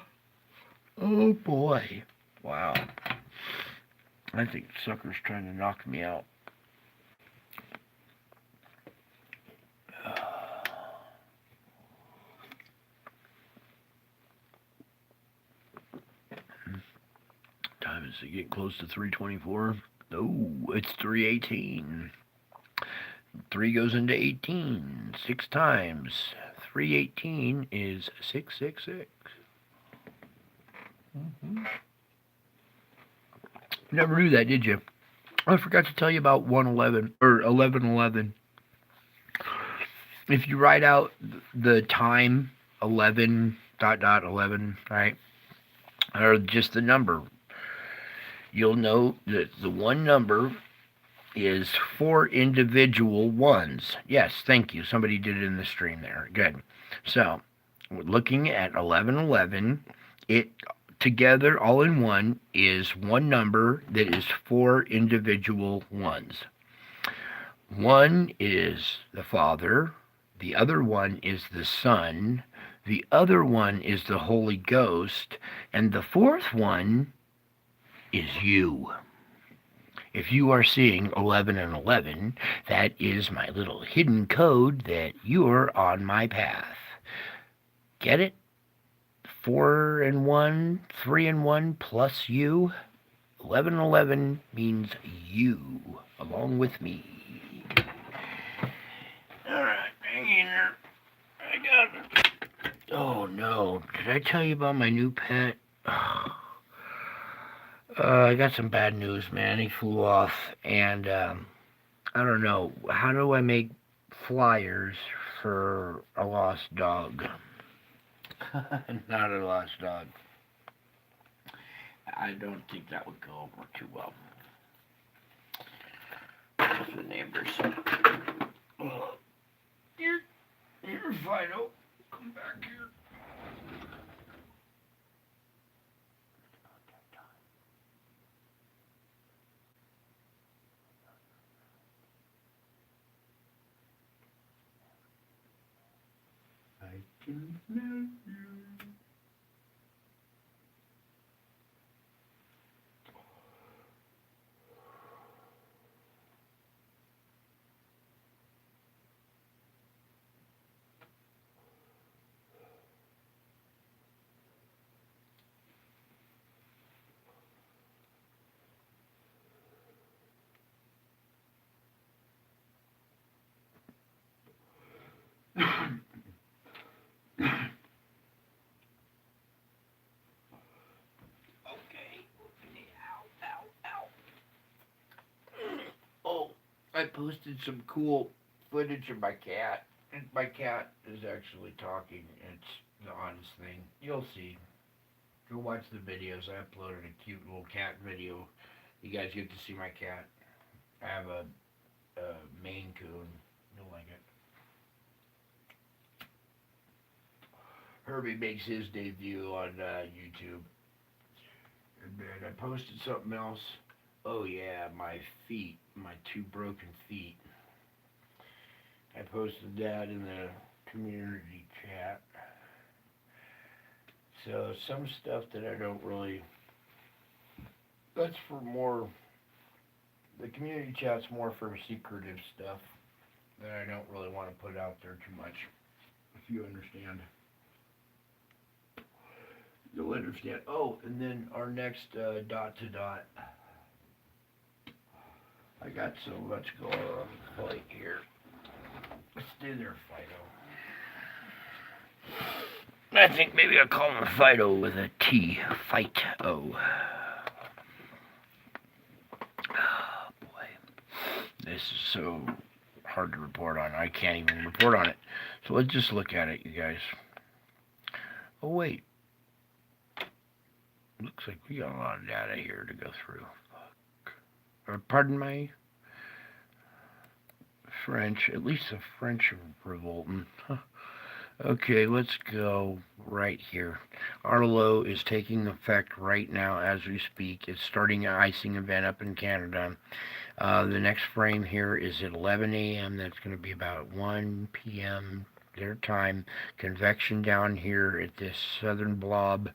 Speaker 1: Oh boy. Wow. I think the sucker's trying to knock me out. Time is to get close to 324. Oh, it's 318. 3 goes into 18 6 times. 318 is 666. Never knew that, did you? I forgot to tell you about 111 or 1111. If you write out the time 11 ... 11, right, or just the number, you'll know that the one number is 4 individual ones. Yes, thank you. Somebody did it in the stream there. Good. So, looking at 1111, it together, all in one, is one number that is four individual ones. One is the Father, the other one is the Son, the other one is the Holy Ghost, and the fourth one is you. If you are seeing 11 and 11, that is my little hidden code that you're on my path. Get it? 4 and 1, 3 and 1 plus you. 11 and 11 means you, along with me. Alright, hang in there. I got it. Oh no, did I tell you about my new pet? I got some bad news, man. He flew off, and I don't know. How do I make flyers for a lost dog? Not a lost dog. I don't think that would go over too well. What's the neighbors? Oh, here, Fido. Come back here. I can smell you. I posted some cool footage of my cat, and my cat is actually talking. It's the honest thing. You'll see. Go watch the videos. I uploaded a cute little cat video. You guys get to see my cat. I have a Maine Coon. You'll like it. Herbie makes his debut on YouTube. And then I posted something else. Oh yeah, my feet, my 2 broken feet. I posted that in the community chat. So some stuff that I don't really, that's for more, the community chat's more for secretive stuff that I don't really want to put out there too much, if you understand. You'll understand. Oh, and then our next dot to dot. I got so much going on the plate here. Stay there, Fido. I think maybe I'll call him Fido with a T. Fight-O. Oh, boy. This is so hard to report on. I can't even report on it. So let's just look at it, you guys. Oh, wait. Looks like we got a lot of data here to go through. Or pardon my French, at least the French are revolting. Huh. Okay, let's go right here. Our low is taking effect right now as we speak. It's starting an icing event up in Canada. The next frame here is at 11 a.m. That's going to be about 1 p.m. their time. Convection down here at this southern blob.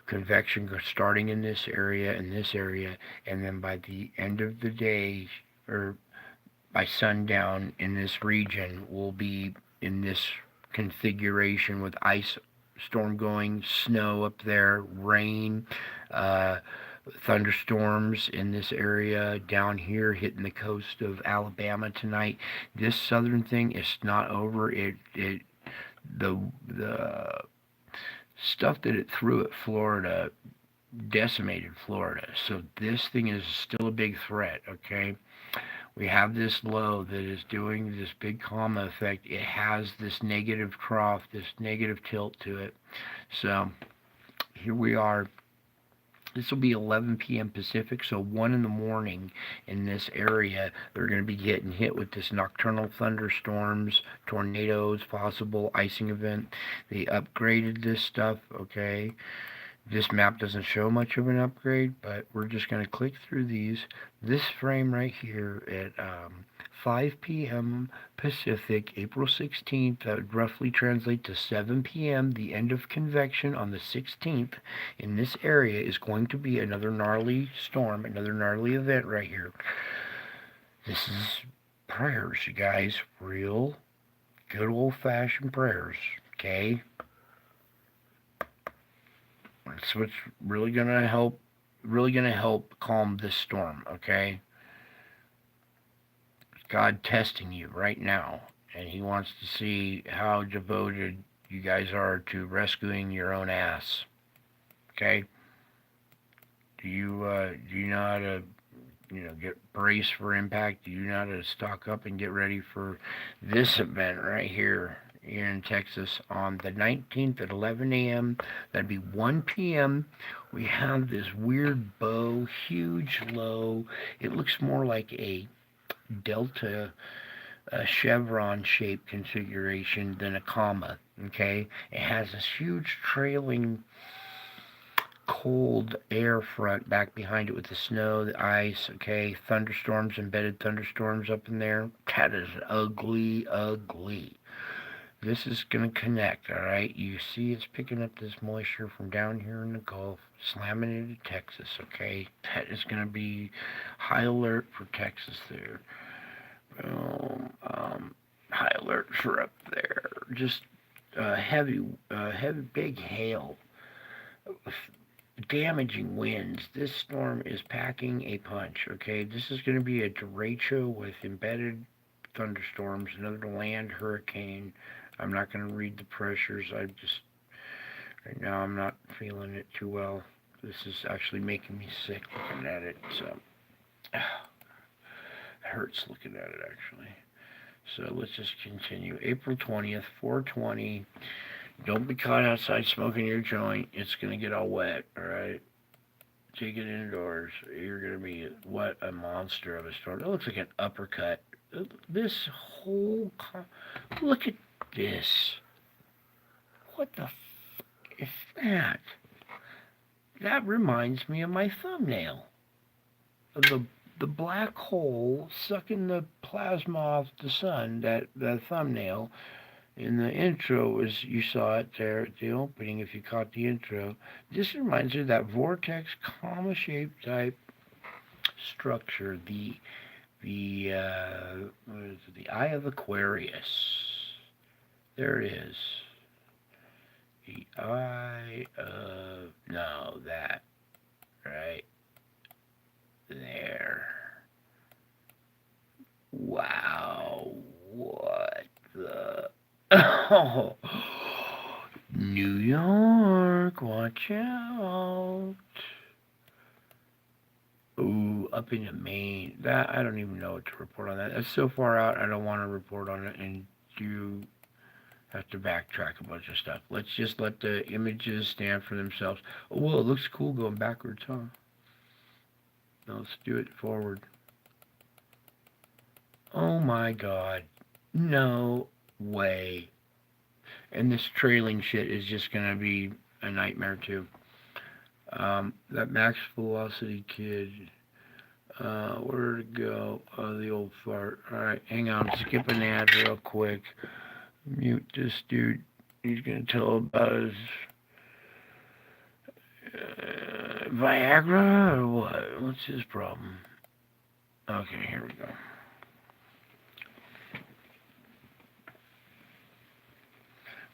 Speaker 1: Convection starting in this area, and then by the end of the day, or by sundown in this region, we'll be in this configuration with ice storm going, snow up there, rain, thunderstorms in this area down here hitting the coast of Alabama tonight. This southern thing is not over. The stuff that it threw at Florida decimated Florida. So this thing is still a big threat, okay? We have this low that is doing this big comma effect. It has this negative trough, this negative tilt to it. So here we are. This will be 11 p.m. Pacific, so 1 in the morning in this area. They're going to be getting hit with this nocturnal thunderstorms, tornadoes, possible icing event. They upgraded this stuff, okay? This map doesn't show much of an upgrade, but we're just going to click through these. This frame right here at 5 p.m. Pacific, April 16th, that would roughly translate to 7 p.m., the end of convection on the 16th, in this area is going to be another gnarly storm, another gnarly event right here. This is prayers, you guys. Real, good old-fashioned prayers, okay? That's what's really gonna help calm this storm, okay? God testing you right now, and he wants to see how devoted you guys are to rescuing your own ass. Okay? Do you know how to get braced for impact? Do you know how to stock up and get ready for this event right here in Texas on the 19th at 11 a.m. That'd be 1 p.m. We have this weird bow, huge low. It looks more like a delta chevron shaped configuration than a comma. Okay, it has this huge trailing cold air front back behind it with the snow, the ice, okay, thunderstorms, embedded thunderstorms up in there. That is ugly, ugly. This is going to connect, all right? You see it's picking up this moisture from down here in the Gulf, slamming into Texas, okay? That is going to be high alert for Texas there. High alert for up there. Just heavy, big hail. Damaging winds. This storm is packing a punch, okay? This is going to be a derecho with embedded thunderstorms, another land hurricane. I'm not going to read the pressures. Right now I'm not feeling it too well. This is actually making me sick looking at it, so it hurts looking at it actually. So let's just continue. April 20th, 4:20. Don't be caught outside smoking your joint. It's going to get all wet, all right? Take it indoors. You're going to be, what a monster of a storm. It looks like an uppercut. This whole, look at this. What the is that? That reminds me of my thumbnail. Of the black hole sucking the plasma off the sun, that thumbnail. In the intro, as you saw it there at the opening, if you caught the intro, this reminds me of that vortex comma-shaped type structure, the Eye of Aquarius. There it is. The Eye of, no, that, right there. Wow, what the... Oh, New York, watch out. Ooh, up into Maine. That, I don't even know what to report on that. That's so far out, I don't want to report on it, and you have to backtrack a bunch of stuff. Let's just let the images stand for themselves. Oh, well, it looks cool going backwards, huh? Now let's do it forward. Oh my God. No way. And this trailing shit is just gonna be a nightmare too. That max velocity kid, where to go? The old fart. Alright, hang on, skip an ad real quick. Mute this dude. He's gonna tell about his Viagra or what? What's his problem? Okay, here we go.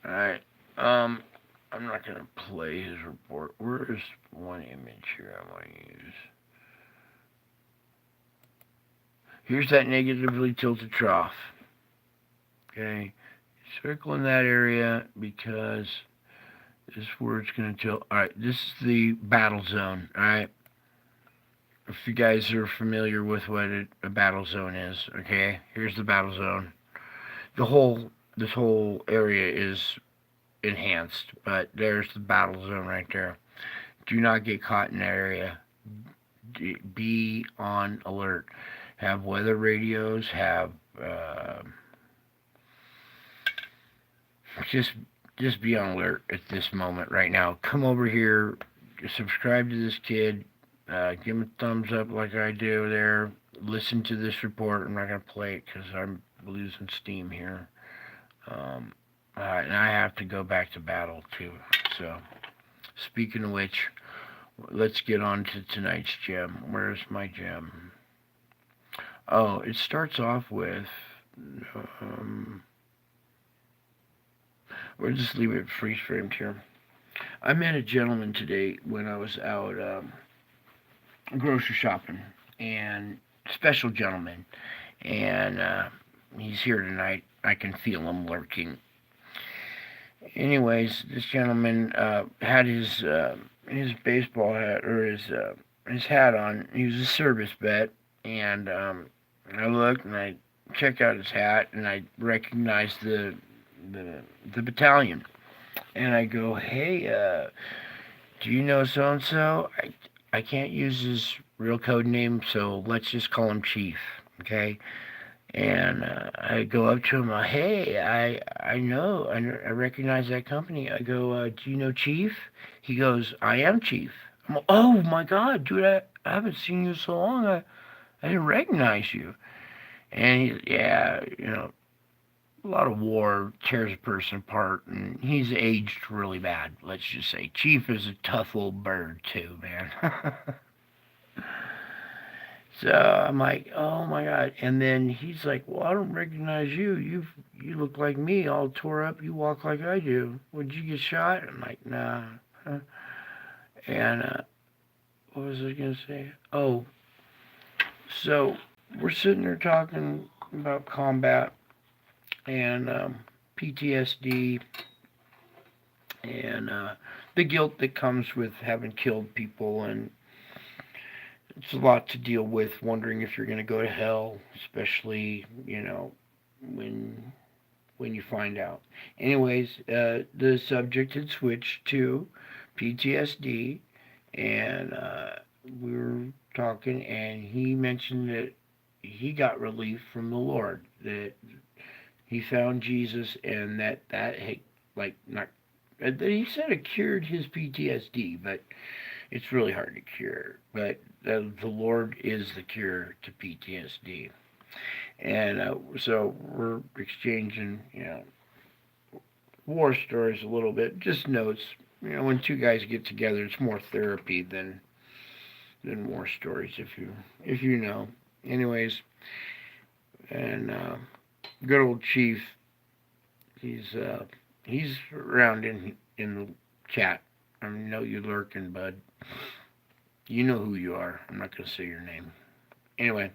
Speaker 1: Alright, I'm not going to play his report. Where is one image here I want to use? Here's that negatively tilted trough. Okay, circling that area because this is where it's going to tilt. Alright, this is the battle zone, alright? If you guys are familiar with what a battle zone is, okay? Here's the battle zone. This whole area is enhanced, but there's the battle zone right there. Do not get caught in that area. Be on alert. Have weather radios. Have just be on alert at this moment right now. Come over here. subscribe to this kid. Give him a thumbs up like I do there. Listen to this report. I'm not going to play it because I'm losing steam here. And I have to go back to battle too. So, speaking of which, let's get on to tonight's gem. Where's my gem? Oh, it starts off with. We'll just leave it freeze framed here. I met a gentleman today when I was out grocery shopping, and special gentleman, and he's here tonight. I can feel him lurking. Anyways, this gentleman had his baseball hat or his hat on. He was a service vet, and I looked and I checked out his hat and I recognized the battalion, and I go, hey, do you know so and so? I can't use his real code name, so let's just call him Chief, okay? And I go up to him, hey, I know, I recognize that company. I go, do you know Chief? He goes, I am Chief. I'm like, oh my God, dude, I haven't seen you so long. I didn't recognize you. And yeah, a lot of war tears a person apart, and he's aged really bad. Let's just say Chief is a tough old bird too, man. So I'm like, oh my God. And then he's like, well, I don't recognize you. You look like me, all tore up. You walk like I do. Would you get shot? I'm like, nah. And what was I going to say? Oh, so we're sitting there talking about combat and PTSD and the guilt that comes with having killed people, and it's a lot to deal with, wondering if you're going to go to hell, especially, when you find out. Anyways, the subject had switched to PTSD, and we were talking, and he mentioned that he got relief from the Lord, that he found Jesus, and that had, like, not, he said it cured his PTSD, but it's really hard to cure. But the Lord is the cure to PTSD. And so we're exchanging, war stories a little bit, just notes. When two guys get together, it's more therapy than war stories, if you know. Anyways, and good old Chief, he's around in the chat. I know you lurking, bud. You know who you are. I'm not going to say your name. Anyway,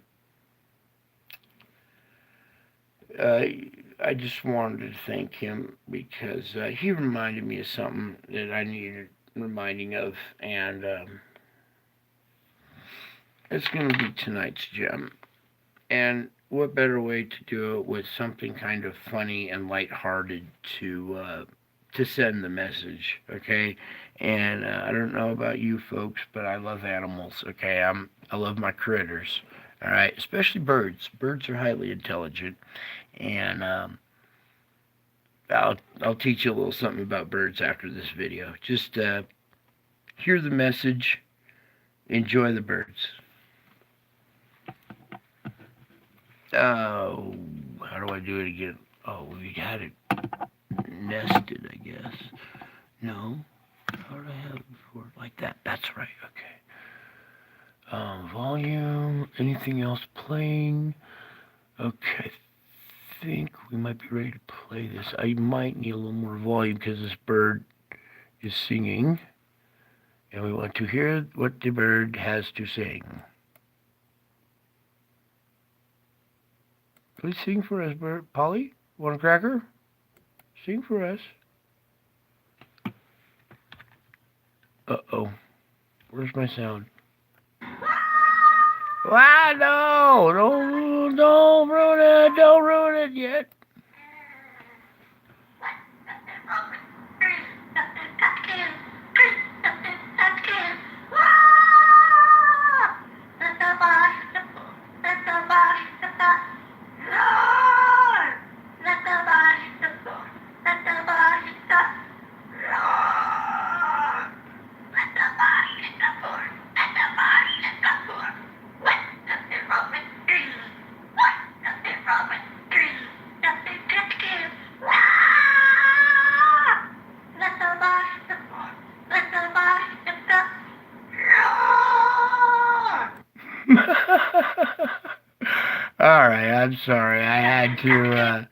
Speaker 1: I just wanted to thank him because he reminded me of something that I needed reminding of, and it's going to be tonight's gem. And what better way to do it with something kind of funny and lighthearted to send the message, okay? And I don't know about you folks, but I love animals, okay? I love my critters, all right? Especially birds. Birds are highly intelligent, and I'll teach you a little something about birds after this video. Just hear the message, enjoy the birds. Oh, how do I do it again? Oh, we had it nested, I guess. No, how did I have it before? Like that. That's right. Okay. Volume. Anything else playing? Okay. I think we might be ready to play this. I might need a little more volume because this bird is singing, and we want to hear what the bird has to sing. Please sing for us, bird. Polly, want a cracker? Sing for us. Uh-oh. Where's my sound? Ah, no! Don't ruin it! Don't ruin it yet! All right, I'm sorry. I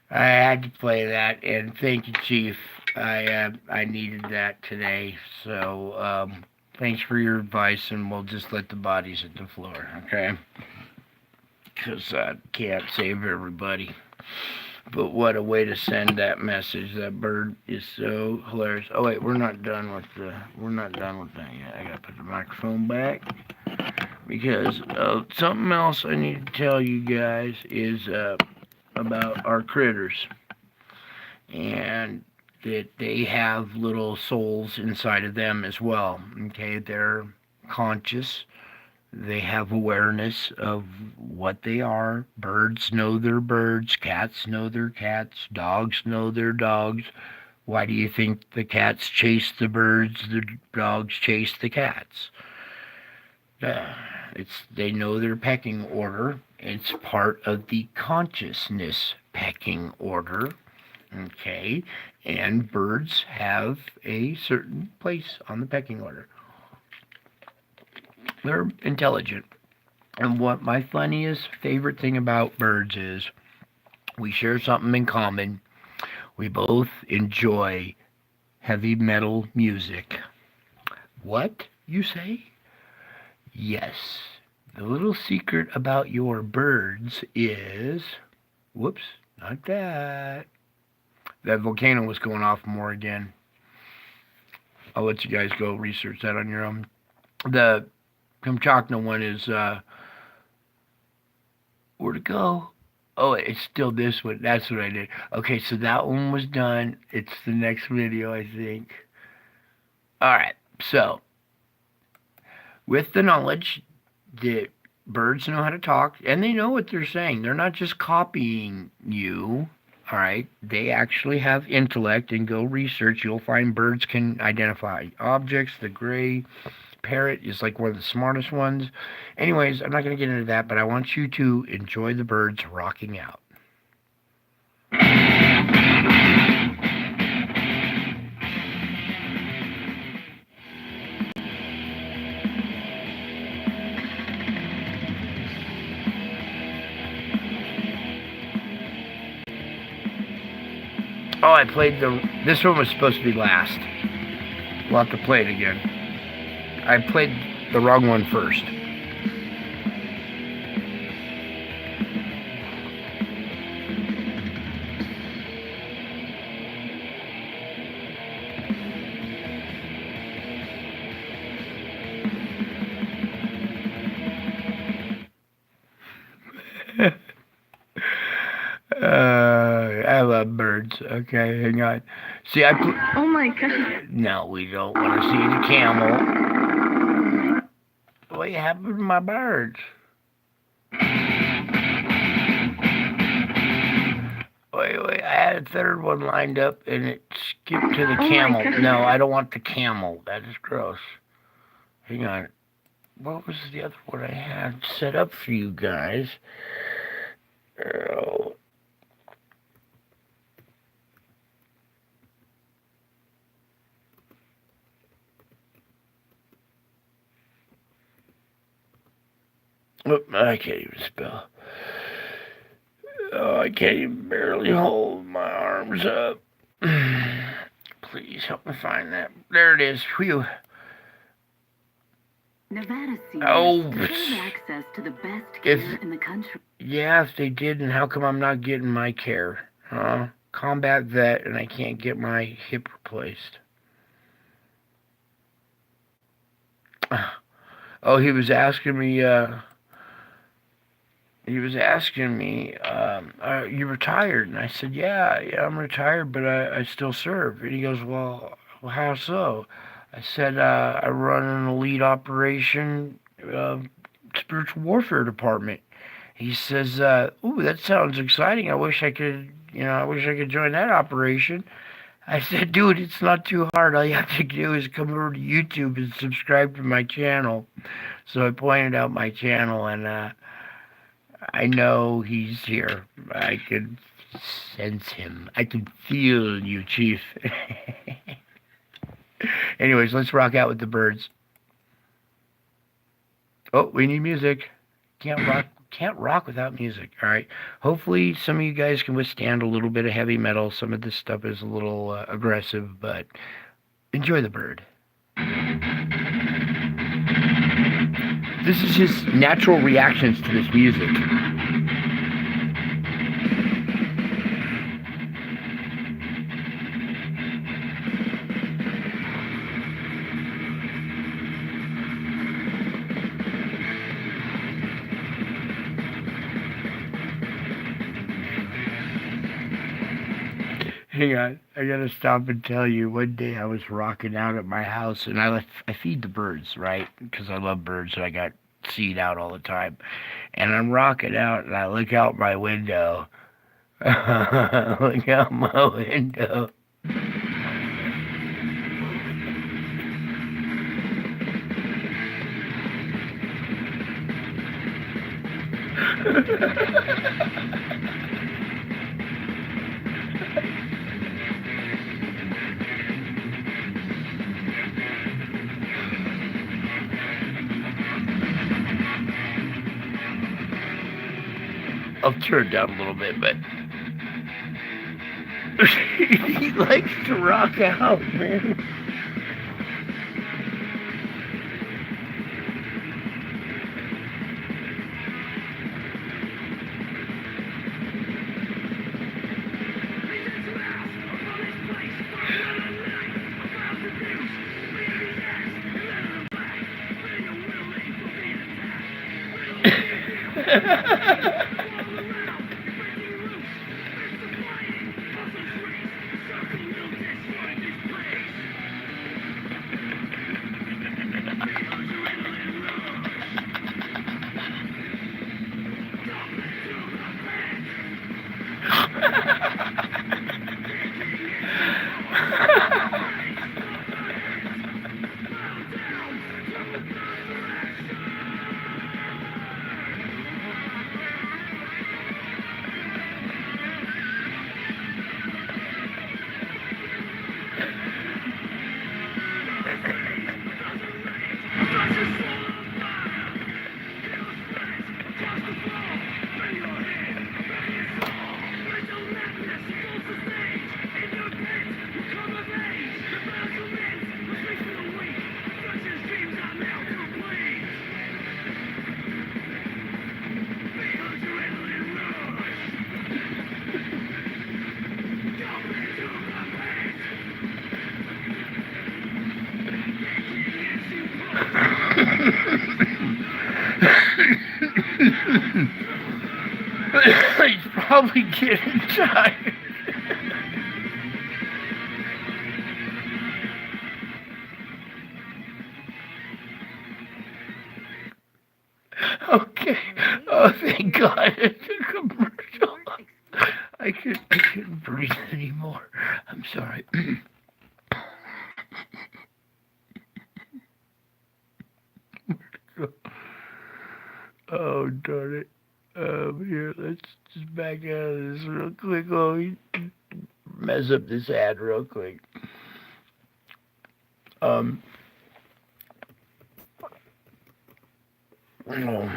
Speaker 1: had to play that, and thank you, Chief. I needed that today. So thanks for your advice, and we'll just let the bodies hit the floor, okay? Because I can't save everybody. But what a way to send that message. That bird is so hilarious. Oh wait, we're not done with that yet. I gotta put the microphone back because something else I need to tell you guys is about our critters, and that they have little souls inside of them as well. Okay, they're conscious. They have awareness of what they are. Birds know they're birds. Cats know they're cats. Dogs know they're dogs. Why do you think the cats chase the birds? The dogs chase the cats. They know their pecking order. It's part of the consciousness pecking order. Okay, and birds have a certain place on the pecking order. They're intelligent. And what my funniest favorite thing about birds is we share something in common. We both enjoy heavy metal music. What, you say? Yes. The little secret about your birds is... Whoops, not that. That volcano was going off more again. I'll let you guys go research that on your own. The Kamchakna one is, where'd it go? Oh, it's still this one. That's what I did. Okay, so that one was done. It's the next video, I think. Alright, so, with the knowledge that birds know how to talk, and they know what they're saying. They're not just copying you. Alright, they actually have intellect, and go research. You'll find birds can identify objects. The gray parrot is like one of the smartest ones. Anyways, I'm not going to get into that, but I want you to enjoy the birds rocking out. Oh, I played this one was supposed to be last. We'll have to play it again. I played the wrong one first. I love birds. Okay, hang on. See,
Speaker 2: oh my God.
Speaker 1: No, we don't want to see the camel. What happened to my birds? Wait, I had a third one lined up and it skipped to the camel. No, I don't want the camel. That is gross. Hang on. What was the other one I had set up for you guys? Oh. I can't even spell. Oh, I can't even barely hold my arms up. Please help me find that. There it is. Whew.
Speaker 2: Nevada seniors access to the best care in the country.
Speaker 1: Yeah, if they did, and how come I'm not getting my care? Huh? Combat vet, and I can't get my hip replaced. Oh, he was asking me, are you retired? And I said, yeah, I'm retired, but I still serve. And he goes, well, how so? I said, I run an elite operation spiritual warfare department. He says, ooh, that sounds exciting. I wish I could join that operation. I said, dude, it's not too hard. All you have to do is come over to YouTube and subscribe to my channel. So I pointed out my channel, and I know he's here. I can sense him. I can feel you, Chief. Anyways, let's rock out with the birds. Oh, we need music. Can't rock can't rock without music. All right. Hopefully, some of you guys can withstand a little bit of heavy metal. Some of this stuff is a little aggressive, but enjoy the bird. This is his natural reactions to this music. Hang on, I gotta stop and tell you. One day I was rocking out at my house, and I feed the birds, right? Because I love birds, so I got seed out all the time. And I'm rocking out, and I look out my window. Look out my window. I'll turn down a little bit, but he likes to rock out, man. He's probably getting tired. Okay. Oh, thank God. It's a commercial. I couldn't breathe anymore. I'm sorry. Oh, darn it. Here, let's just back out of this real quick. Oh, we mess up this ad real quick. Um. Oh.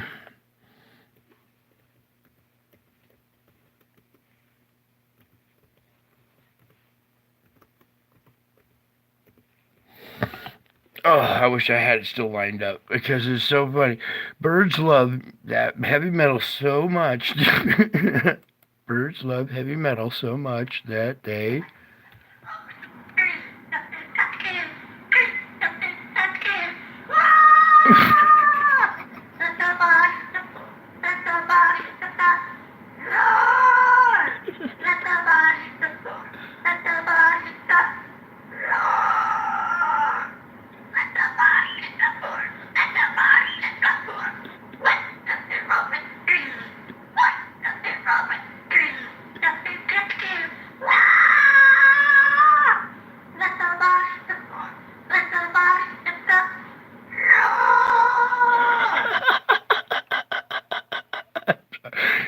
Speaker 1: Oh, I wish I had it still lined up because it's so funny. Birds love that heavy metal so much. Birds love heavy metal so much that they.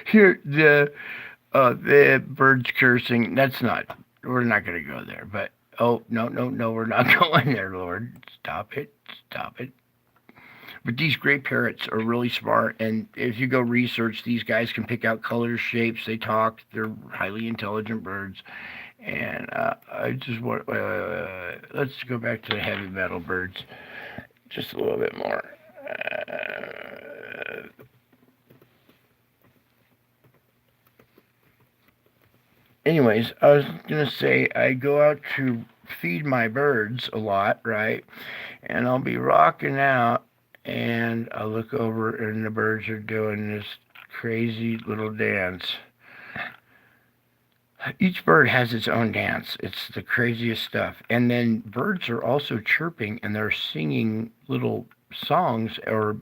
Speaker 1: Here, the birds cursing. That's not. We're not going to go there. But no, we're not going there, Lord. Stop it. But these gray parrots are really smart, and if you go research, these guys can pick out colors, shapes. They talk. They're highly intelligent birds. And I just want. Let's go back to the heavy metal birds, just a little bit more. Anyways, I was gonna say I go out to feed my birds a lot, right? And I'll be rocking out, and I look over, and the birds are doing this crazy little dance. Each bird has its own dance. It's the craziest stuff. And then birds are also chirping, and they're singing little songs or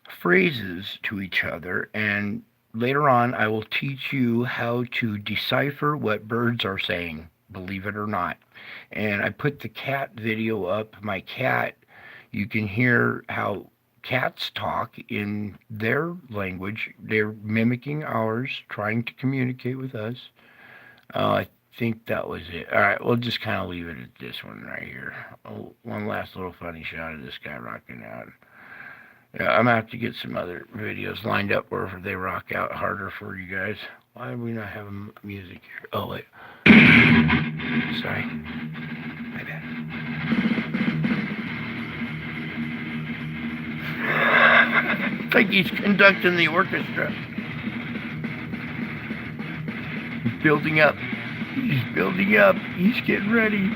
Speaker 1: phrases to each other. And later on, I will teach you how to decipher what birds are saying, believe it or not. And I put the cat video up. My cat, you can hear how cats talk in their language. They're mimicking ours, trying to communicate with us. I think that was it. All right, we'll just kind of leave it at this one right here. Oh, one last little funny shot of this guy rocking out. Yeah, I'm gonna have to get some other videos lined up where they rock out harder for you guys. Why do we not have music here? Oh wait, sorry, my bad. It's like he's conducting the orchestra. He's building up. He's building up. He's getting ready.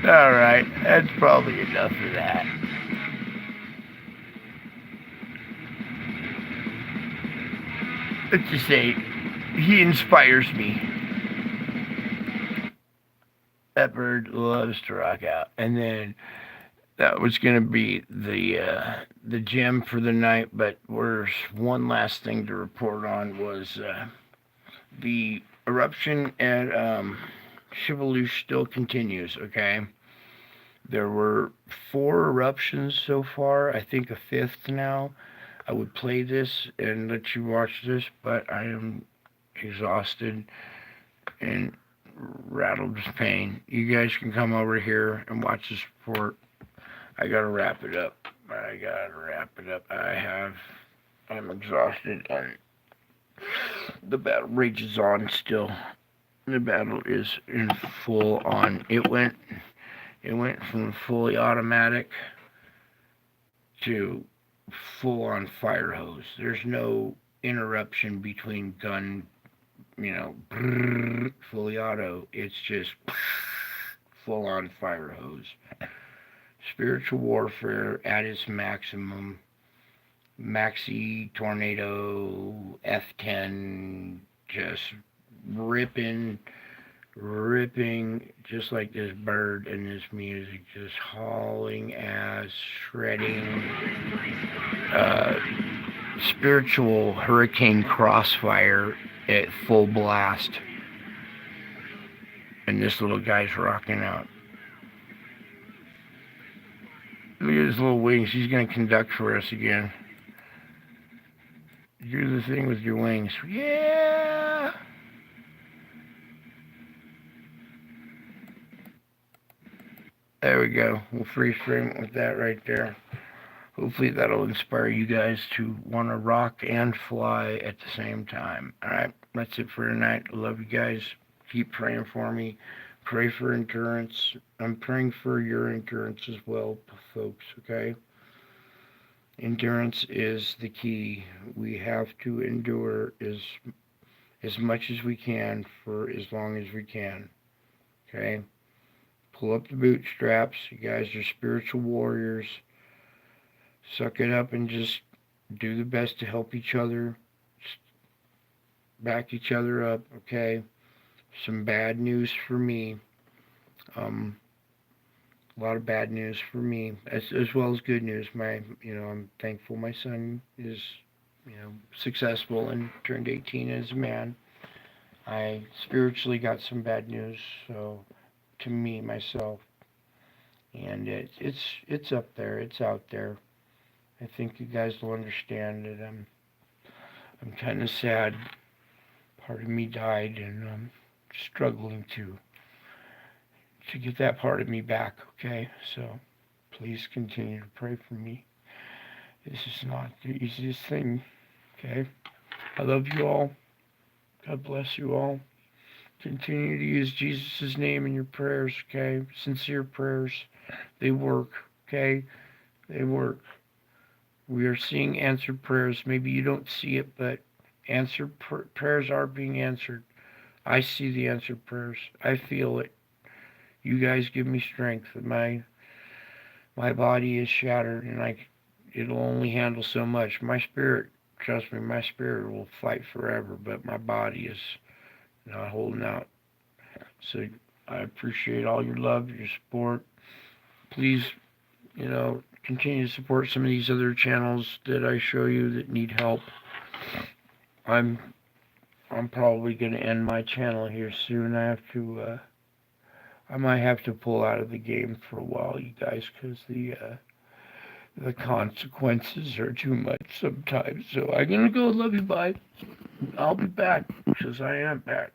Speaker 1: All right, that's probably enough of that. Let's just say he inspires me. That bird loves to rock out. And then that was going to be the gem for the night. But there's one last thing to report on was the eruption at Chevaluche still continues. Okay, there were 4 eruptions so far. I think a 5th now. I would play this and let you watch this, but I am exhausted and rattled with pain. You guys can come over here and watch this report. I gotta wrap it up. I'm exhausted, and the battle rages on still. The battle is in full on. It went from fully automatic to full on fire hose. There's no interruption between gun, fully auto. It's just full on fire hose. Spiritual warfare at its maximum. Maxi tornado F10, just ripping, just like this bird and this music, just hauling ass, shredding. Spiritual hurricane crossfire at full blast. And this little guy's rocking out. Look at his little wings. He's going to conduct for us again. Do the thing with your wings. Yeah! There we go. We'll freeze frame it with that right there. Hopefully that'll inspire you guys to want to rock and fly at the same time. Alright, that's it for tonight. I love you guys. Keep praying for me. Pray for endurance. I'm praying for your endurance as well, folks, okay? Endurance is the key. We have to endure as much as we can for as long as we can, okay? Pull up the bootstraps. You guys are spiritual warriors. Suck it up and just do the best to help each other. Back each other up, okay? Some bad news for me. A lot of bad news for me, as well as good news. I'm thankful my son is, successful and turned 18 as a man. I spiritually got some bad news, so to me, myself, And it's up there. It's out there. I think you guys will understand that I'm kind of sad. Part of me died, and I'm struggling to get that part of me back. Okay, so please continue to pray for me. This is not the easiest thing. Okay, I love you all. God bless you all. Continue to use Jesus' name in your prayers. Okay, sincere prayers. They work. Okay, they work. We are seeing answered prayers. Maybe you don't see it, but answered prayers are being answered. I see the answered prayers. I feel it. You guys give me strength. My body is shattered, and it'll only handle so much. My spirit, trust me, my spirit will fight forever, but my body is not holding out. So I appreciate all your love, your support. Please, continue to support some of these other channels that I show you that need help. I'm probably going to end my channel here soon. I might have to pull out of the game for a while, you guys, because the consequences are too much sometimes. So I'm gonna go. Love you, bye. I'll be back, because I am back.